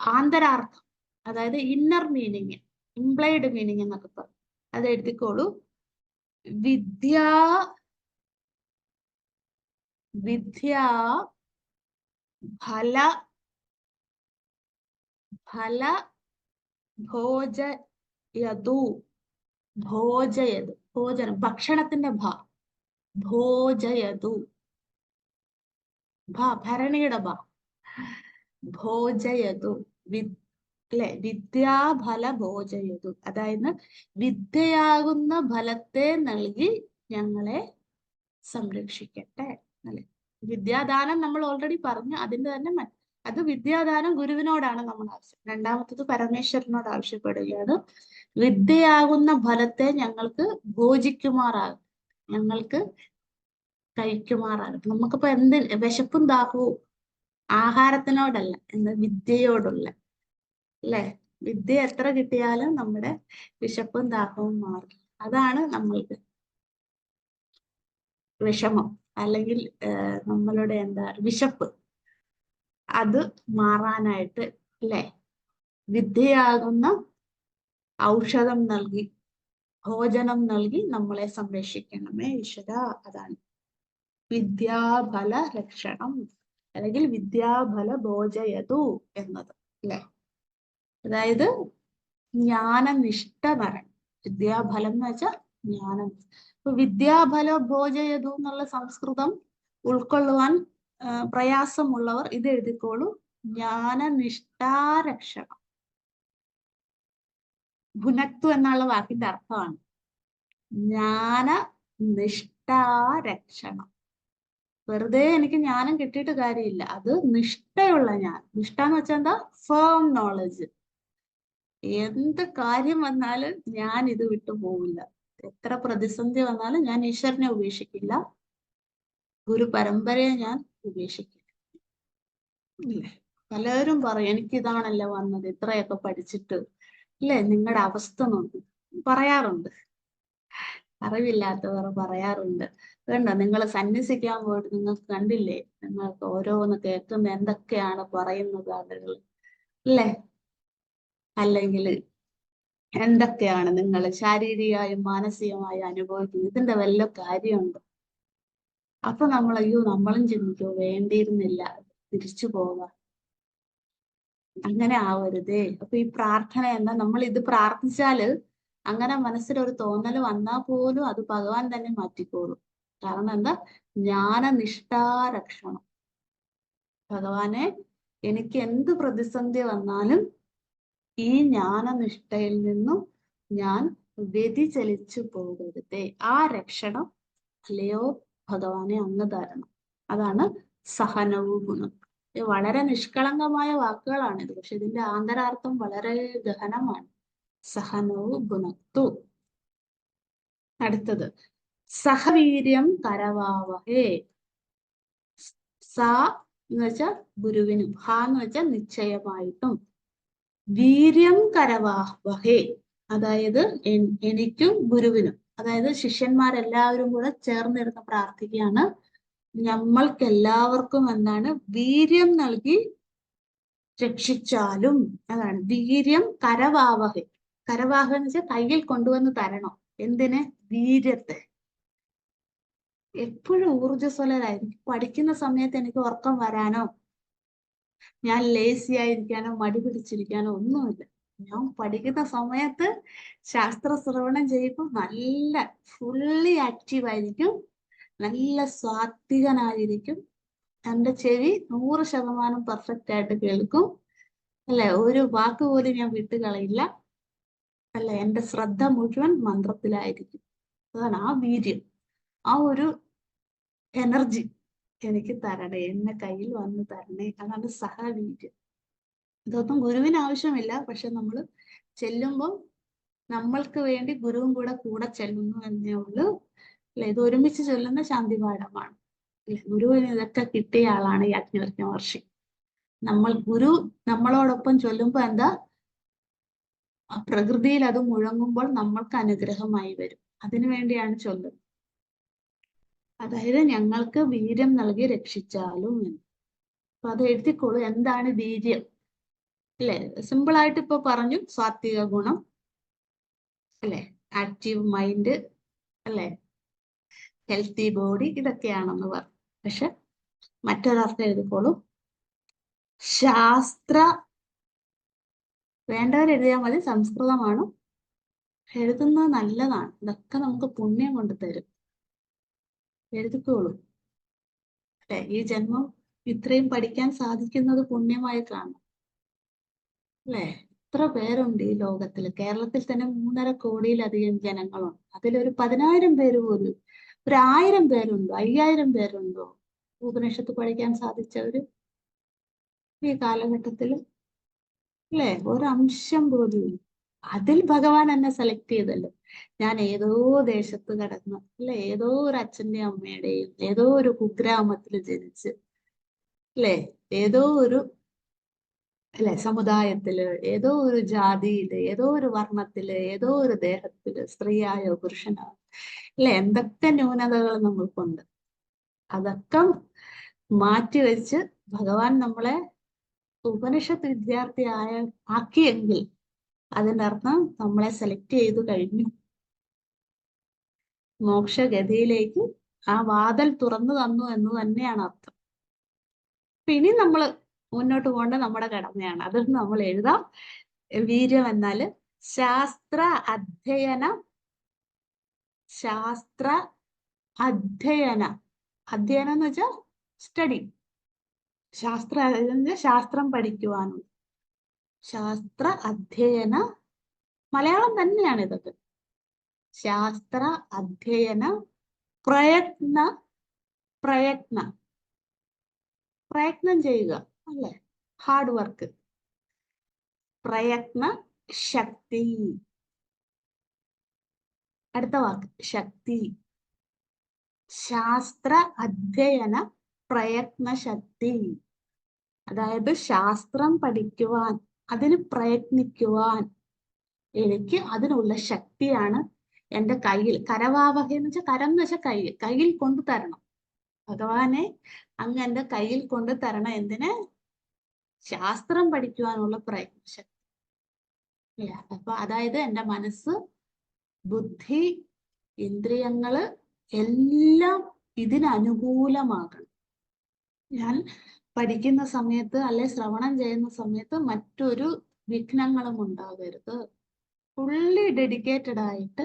ആന്തരാർത്ഥം, അതായത് ഇന്നർ മീനിങ്, ഇംപ്ലൈഡ് മീനിങ് എന്നൊക്കെ പറയും. അത് എഴുതിക്കോളൂ. വിദ്യാ ഫല ഭോജയതു. ഭോജയതു, ഭോജനം, ഭക്ഷണത്തിന്റെ ഭോജയതു, ഭരണിയുടെ ഭോജയതു. അല്ലെ, വിദ്യാഫല ഭോജയതു, അതായത് വിദ്യയാകുന്ന ഫലത്തെ നൽകി ഞങ്ങളെ സംരക്ഷിക്കട്ടെ. അല്ലെ, വിദ്യാദാനം നമ്മൾ ഓൾറെഡി പറഞ്ഞു. അതിന്റെ തന്നെ അത് വിദ്യാദാനം ഗുരുവിനോടാണ് നമ്മൾ ആവശ്യം. രണ്ടാമത്തത് പരമേശ്വരനോട് ആവശ്യപ്പെടുകയാണ്. വിദ്യയാകുന്ന ഫലത്തെ ഞങ്ങൾക്ക് ഭോജിക്കുമാറാകും, ഞങ്ങൾക്ക് കഴിക്കുമാറാകും. നമുക്കിപ്പോ എന്ത് വിശപ്പും ദാഹവും ആഹാരത്തിനോടല്ല, എന്ന് വിദ്യയോടുള്ള അല്ലെ? വിദ്യ എത്ര കിട്ടിയാലും നമ്മുടെ വിശപ്പും ദാഹവും മാറും. അതാണ് നമ്മൾക്ക് വിഷമം, അല്ലെങ്കിൽ നമ്മളുടെ വിശപ്പ്, അത് മാറാനായിട്ട് അല്ലെ വിദ്യയാകുന്ന ഔഷധം നൽകി, ഭോജനം നൽകി നമ്മളെ സംരക്ഷിക്കണമേ ഈശ്വര. അതാണ് വിദ്യാഫല ലക്ഷണം, അല്ലെങ്കിൽ വിദ്യാഫല ഭോജയതു എന്നത് അല്ലെ. അതായത് ജ്ഞാനനിഷ്ഠ വരണം. വിദ്യാഫലം എന്ന് വെച്ചാൽ ജ്ഞാനം. ഇപ്പൊ വിദ്യാഫല ഭോജയതു എന്നുള്ള സംസ്കൃതം ഉൾക്കൊള്ളുവാൻ പ്രയാസമുള്ളവർ ഇത് എഴുതിക്കോളൂ. ജ്ഞാനനിഷ്ഠാരക്ഷണം. ഭുനക്തു എന്നുള്ള വാക്കിന്റെ അർത്ഥമാണ് ജ്ഞാന നിഷ്ഠാരക്ഷണം. വെറുതെ എനിക്ക് ജ്ഞാനം കിട്ടിയിട്ട് കാര്യമില്ല, അത് നിഷ്ഠയുള്ള ജ്ഞാനം. നിഷ്ഠ എന്ന് വെച്ചാൽ എന്താ? Firm knowledge. എന്ത് കാര്യം വന്നാലും ഞാൻ ഇത് വിട്ടു പോവില്ല. എത്ര പ്രതിസന്ധി വന്നാലും ഞാൻ ഈശ്വരനെ ഉപേക്ഷിക്കില്ല, ഗുരു പരമ്പരയെ ഞാൻ ഉപേക്ഷിക്കില്ല. ഇല്ലേ? പലരും പറയും എനിക്കിതാണല്ലോ വന്നത്, ഇത്രയൊക്കെ പഠിച്ചിട്ട് അല്ലേ, നിങ്ങളുടെ അവസ്ഥ നോക്കി പറയാറുണ്ട്. അറിവില്ലാത്തവർ പറയാറുണ്ട്. വേണ്ട, നിങ്ങൾ സന്യസിക്കാൻ പോയിട്ട് നിങ്ങൾക്ക് കണ്ടില്ലേ, നിങ്ങൾക്ക് ഓരോന്ന് കേൾക്കുന്ന എന്തൊക്കെയാണ് പറയുന്നത് ആളുകൾ അല്ലേ, അല്ലെങ്കിൽ എന്തൊക്കെയാണ് നിങ്ങൾ ശാരീരികമായും മാനസികമായും അനുഭവിക്കുന്നത്, ഇതിന്റെ വല്ല കാര്യമുണ്ടോ? അപ്പൊ നമ്മൾ അയ്യോ നമ്മളും ചിന്തിക്കോ, വേണ്ടിയിരുന്നില്ല, തിരിച്ചു പോകാം. അങ്ങനെ ആവരുതേ. അപ്പൊ ഈ പ്രാർത്ഥന എന്താ, നമ്മൾ ഇത് പ്രാർത്ഥിച്ചാല് അങ്ങനെ മനസ്സിലൊരു തോന്നൽ വന്നാൽ പോലും അത് ഭഗവാൻ തന്നെ മാറ്റിക്കോളും. കാരണം എന്താ? ജ്ഞാനനിഷ്ഠാരക്ഷണം. ഭഗവാനെ, എനിക്ക് എന്ത് പ്രതിസന്ധി വന്നാലും ഈ ജ്ഞാനനിഷ്ഠയിൽ നിന്നും ഞാൻ വ്യതിചലിച്ചു പോകരുതേ. ആ രക്ഷണം അല്ലയോ ഭഗവാനെ അങ്ങ് തരണം. അതാണ് സഹനവും ഗുണം. വളരെ നിഷ്കളങ്കമായ വാക്കുകളാണിത്, പക്ഷെ ഇതിന്റെ ആന്തരാർത്ഥം വളരെ ഗഹനമാണ്. സഹനവും ഗുണത്തു. അടുത്തത് സഹവീര്യം കരവാവഹേ. സ എന്ന് വെച്ചാൽ ഗുരുവിനും, ഹ എന്ന് വെച്ചാൽ നിശ്ചയമായിട്ടും, വീര്യം കരവാവഹേ അതായത് എനിക്കും ഗുരുവിനും, അതായത് ശിഷ്യന്മാരെല്ലാവരും കൂടെ ചേർന്നിരുന്ന് പ്രാർത്ഥിക്കുകയാണ്. നമ്മൾക്കെല്ലാവർക്കും എന്താണ്? വീര്യം നൽകി രക്ഷിച്ചാലും. അതാണ് വീര്യം കരവാവഹേ. കരവാഹ എന്ന് വെച്ചാൽ കയ്യിൽ കൊണ്ടുവന്ന് തരണം. എന്തിന്? വീര്യത്തെ. എപ്പോഴും ഊർജ്ജസ്വലരായിരിക്കും. പഠിക്കുന്ന സമയത്ത് എനിക്ക് ഉറക്കം വരാനോ ഞാൻ ലേസി ആയിരിക്കാനോ മടി പിടിച്ചിരിക്കാനോ ഒന്നുമില്ല. ഞാൻ പഠിക്കുന്ന സമയത്ത് ശാസ്ത്ര ശ്രവണം ചെയ്യുമ്പോൾ നല്ല ഫുള്ളി ആക്റ്റീവ് ആയിരിക്കും, നല്ല സ്വാത്വികനായിരിക്കും. എൻ്റെ ചെവി 100% പെർഫെക്റ്റ് ആയിട്ട് കേൾക്കും അല്ലെ, ഒരു വാക്ക് പോലും ഞാൻ വിട്ടുകളയില്ല അല്ലെ, എൻ്റെ ശ്രദ്ധ മുഴുവൻ മന്ത്രത്തിലായിരിക്കും. അതാണ് ആ വീര്യം, ആ ഒരു എനർജി എനിക്ക് തരണേ, എന്നെ കയ്യിൽ വന്ന് തരണേ. അതാണ് സഹവീര്യം. ഇതൊന്നും ഗുരുവിന് ആവശ്യമില്ല, പക്ഷെ നമ്മൾ ചെല്ലുമ്പോൾ നമ്മൾക്ക് വേണ്ടി ഗുരുവും കൂടെ ചെല്ലുന്നു എന്നേ ഉള്ളൂ അല്ലെ. ഇത് ഒരുമിച്ച് ചൊല്ലുന്ന ശാന്തിപാഠമാണ്. ഗുരുവിന് ഇതൊക്കെ കിട്ടിയ ആളാണ് യാജ്ഞവൽക്യ മഹർഷി. ഗുരു നമ്മളോടൊപ്പം ചൊല്ലുമ്പോ എന്താ, പ്രകൃതിയിൽ അത് മുഴങ്ങുമ്പോൾ നമ്മൾക്ക് അനുഗ്രഹമായി വരും. അതിനു വേണ്ടിയാണ് ചൊല്ലുന്നത്. അതായത് ഞങ്ങൾക്ക് വീര്യം നൽകി രക്ഷിച്ചാലും എന്ന്. അപ്പൊ അത് എഴുതിക്കോളൂ. എന്താണ് വീര്യം അല്ലെ? സിമ്പിൾ ആയിട്ട് ഇപ്പൊ പറഞ്ഞു, സാത്വിക ഗുണം അല്ലെ, ആക്റ്റീവ് മൈൻഡ് അല്ലെ, ഹെൽത്തി ബോഡി, ഇതൊക്കെയാണെന്ന് പറഞ്ഞു. പക്ഷെ മറ്റൊരർത്ഥം എഴുതിക്കോളൂ. ശാസ്ത്ര വേണ്ടവരെഴുതിയാൽ മതി, സംസ്കൃതമാണ്. എഴുതുന്നത് നല്ലതാണ്, ഇതൊക്കെ നമുക്ക് പുണ്യം കൊണ്ട് തരും. എഴുതിക്കോളൂ അല്ലെ. ഈ ജന്മം ഇത്രയും പഠിക്കാൻ സാധിക്കുന്നത് പുണ്യമായി കാണും അല്ലെ. എത്ര പേരുണ്ട് ഈ ലോകത്തിൽ. കേരളത്തിൽ തന്നെ 3.5 കോടിയിലധികം ജനങ്ങളുണ്ട്. അതിലൊരു 10,000 പേര് പോലും, 1,000 പേരുണ്ടോ, 5,000 പേരുണ്ടോ ഉപനിഷത്ത് പഠിക്കാൻ സാധിച്ചവര് ഈ കാലഘട്ടത്തിൽ അല്ലെ? ഒരംശം പോലും. അതിൽ ഭഗവാൻ എന്നെ സെലക്ട് ചെയ്തല്ലോ. ഞാൻ ഏതോ ദേശത്ത് കിടന്ന് അല്ലെ, ഏതോ ഒരു അച്ഛന്റെയും അമ്മയുടെയും ഏതോ ഒരു കുഗ്രാമത്തിൽ ജനിച്ച് അല്ലെ, ഏതോ ഒരു അല്ലെ, സമുദായത്തില്, ഏതോ ഒരു ജാതിയില്, ഏതോ ഒരു വർണ്ണത്തില്, ഏതോ ഒരു ദേഹത്തില്, സ്ത്രീയായോ പുരുഷനായോ, അല്ലെ, എന്തൊക്കെ ന്യൂനതകൾ നമ്മൾക്കുണ്ട്, അതൊക്കെ മാറ്റിവെച്ച് ഭഗവാൻ നമ്മളെ ഉപനിഷത്ത് ആക്കിയെങ്കിൽ അതിൻ്റെ അർത്ഥം നമ്മളെ സെലക്ട് ചെയ്തു കഴിഞ്ഞു, മോക്ഷഗതിയിലേക്ക് ആ വാതിൽ തുറന്നു തന്നു എന്ന് തന്നെയാണ് അർത്ഥം. ഇനി നമ്മൾ മുന്നോട്ട് പോകേണ്ട നമ്മുടെ കടമയാണ്, അത് നമ്മൾ എഴുതാം. വീര്യം എന്നാല് ശാസ്ത്ര അധ്യയന, ശാസ്ത്ര അധ്യയന, അധ്യയനം എന്ന് വെച്ചാൽ സ്റ്റഡി, ശാസ്ത്രം പഠിക്കുവാനും, ശാസ്ത്ര അധ്യയന, മലയാളം തന്നെയാണ് ഇതൊക്കെ. ശാസ്ത്ര അധ്യയന പ്രയത്ന, പ്രയത്നം ചെയ്യുക അല്ലെ, ഹാർഡ് വർക്ക്. പ്രയത്ന ശക്തി, അടുത്ത വാക്ക് ശക്തി. ശാസ്ത്ര അധ്യയന പ്രയത്ന ശക്തി, അതായത് ശാസ്ത്രം പഠിക്കുവാൻ, അതിന് പ്രയത്നിക്കുവാൻ എനിക്ക് അതിനുള്ള ശക്തിയാണ് എൻ്റെ കയ്യിൽ. കരവാവഹ എന്ന് വെച്ചാൽ, കരം എന്ന് വെച്ചാൽ കയ്യിൽ, കയ്യിൽ കൊണ്ടു തരണം ഭഗവാനെ, അങ്ങ് എൻ്റെ കയ്യിൽ കൊണ്ടു തരണം. എന്തിന്? ശാസ്ത്രം പഠിക്കുവാനുള്ള പ്രയത്നശക്തി. അപ്പൊ അതായത് എൻ്റെ മനസ്സ്, ബുദ്ധി, ഇന്ദ്രിയങ്ങള് എല്ലാം ഇതിനനുകൂലമാകണം. ഞാൻ പഠിക്കുന്ന സമയത്ത് അല്ലെ ശ്രവണം ചെയ്യുന്ന സമയത്ത് മറ്റൊരു വിഘ്നങ്ങളും ഉണ്ടാകരുത്. ഫുള്ളി ഡെഡിക്കേറ്റഡ് ആയിട്ട്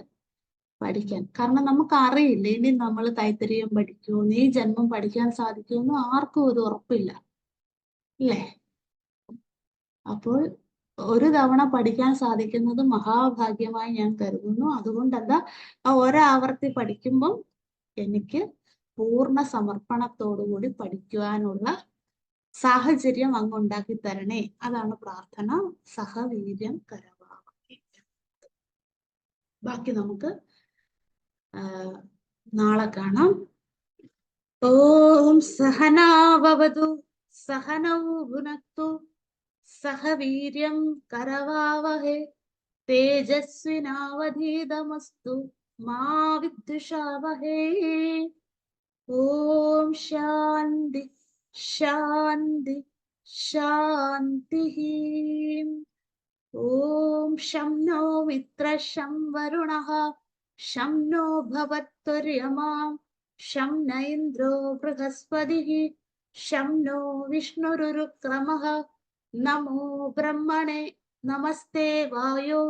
പഠിക്കാൻ. കാരണം നമുക്ക് അറിയില്ല ഇനി നമ്മൾ തൈത്തരീയം പഠിക്കുമോ, ഈ ജന്മം പഠിക്കാൻ സാധിക്കുമെന്ന് ആർക്കും ഒരു ഉറപ്പില്ല, അല്ലേ? അപ്പോൾ ഒരു തവണ പഠിക്കാൻ സാധിക്കുന്നത് മഹാഭാഗ്യമായി ഞാൻ കരുതുന്നു. അതുകൊണ്ടല്ല, ആ ഒരാവർത്തി പഠിക്കുമ്പം എനിക്ക് പൂർണ്ണ സമർപ്പണത്തോടുകൂടി പഠിക്കുവാനുള്ള സാഹചര്യം അങ്ങ് ഉണ്ടാക്കി തരണേ. അതാണ് പ്രാർത്ഥന. സഹവീര്യം കരവാവഹേ. ബാക്കി നമുക്ക് നാളെ കാണാം. ഓം സഹനാവവതു സഹനൗ ഭുനക്തു സഹ വീര്യം കരവാവഹേ തേജസ്വിനാവധീതമസ്തു മാ വിദ്വിഷാവഹേ. ഓം ശാന്തി ശാന്തി ശാന്തി. ഓം ശം നോ മിത്രഃ ശം വരുണഃ ശം നോ ഭവത്വര്യമാ ശം ന ഇന്ദ്രോ ബൃഹസ്പതിഃ ശം നോ വിഷ്ണുരുക്രമഃ. നമോ ബ്രഹ്മണേ നമസ്തേ വായോ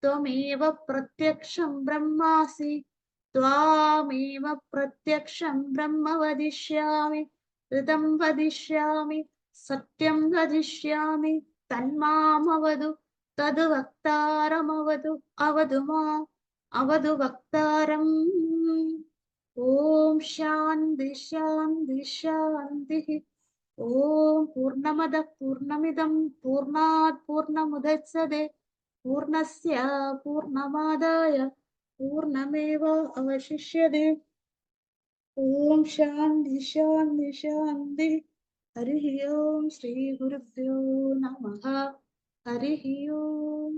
ത്വമേവ പ്രത്യക്ഷം ബ്രഹ്മാസി ത്വാമേവ പ്രത്യക്ഷം ബ്രഹ്മ വദിഷ്യാമി ഋതം വദിഷ്യാമി സത്യം വദിഷ്യാമി തന്മാമവതു തത് വക്താരമവതു അവതു മാം അവതു വക്താരം. ഓം ശാന്തി ശാന്തി ശാന്തി. ഓം പൂർണ്ണമദ പൂർണ്ണമിദം പൂർണ്ണാത് പൂർണ്ണമുദച്യതേ പൂർണ്ണസ്യ പൂർണ്ണമാദായ പൂർണ്ണമേവ അവശിഷ്യതേ. ഓം ശാന്തി ശാന്തി ശാന്തി. ഹരി ഓം ശ്രീ ഗുരുഭ്യോ നമഃ. ഹരി ഓം.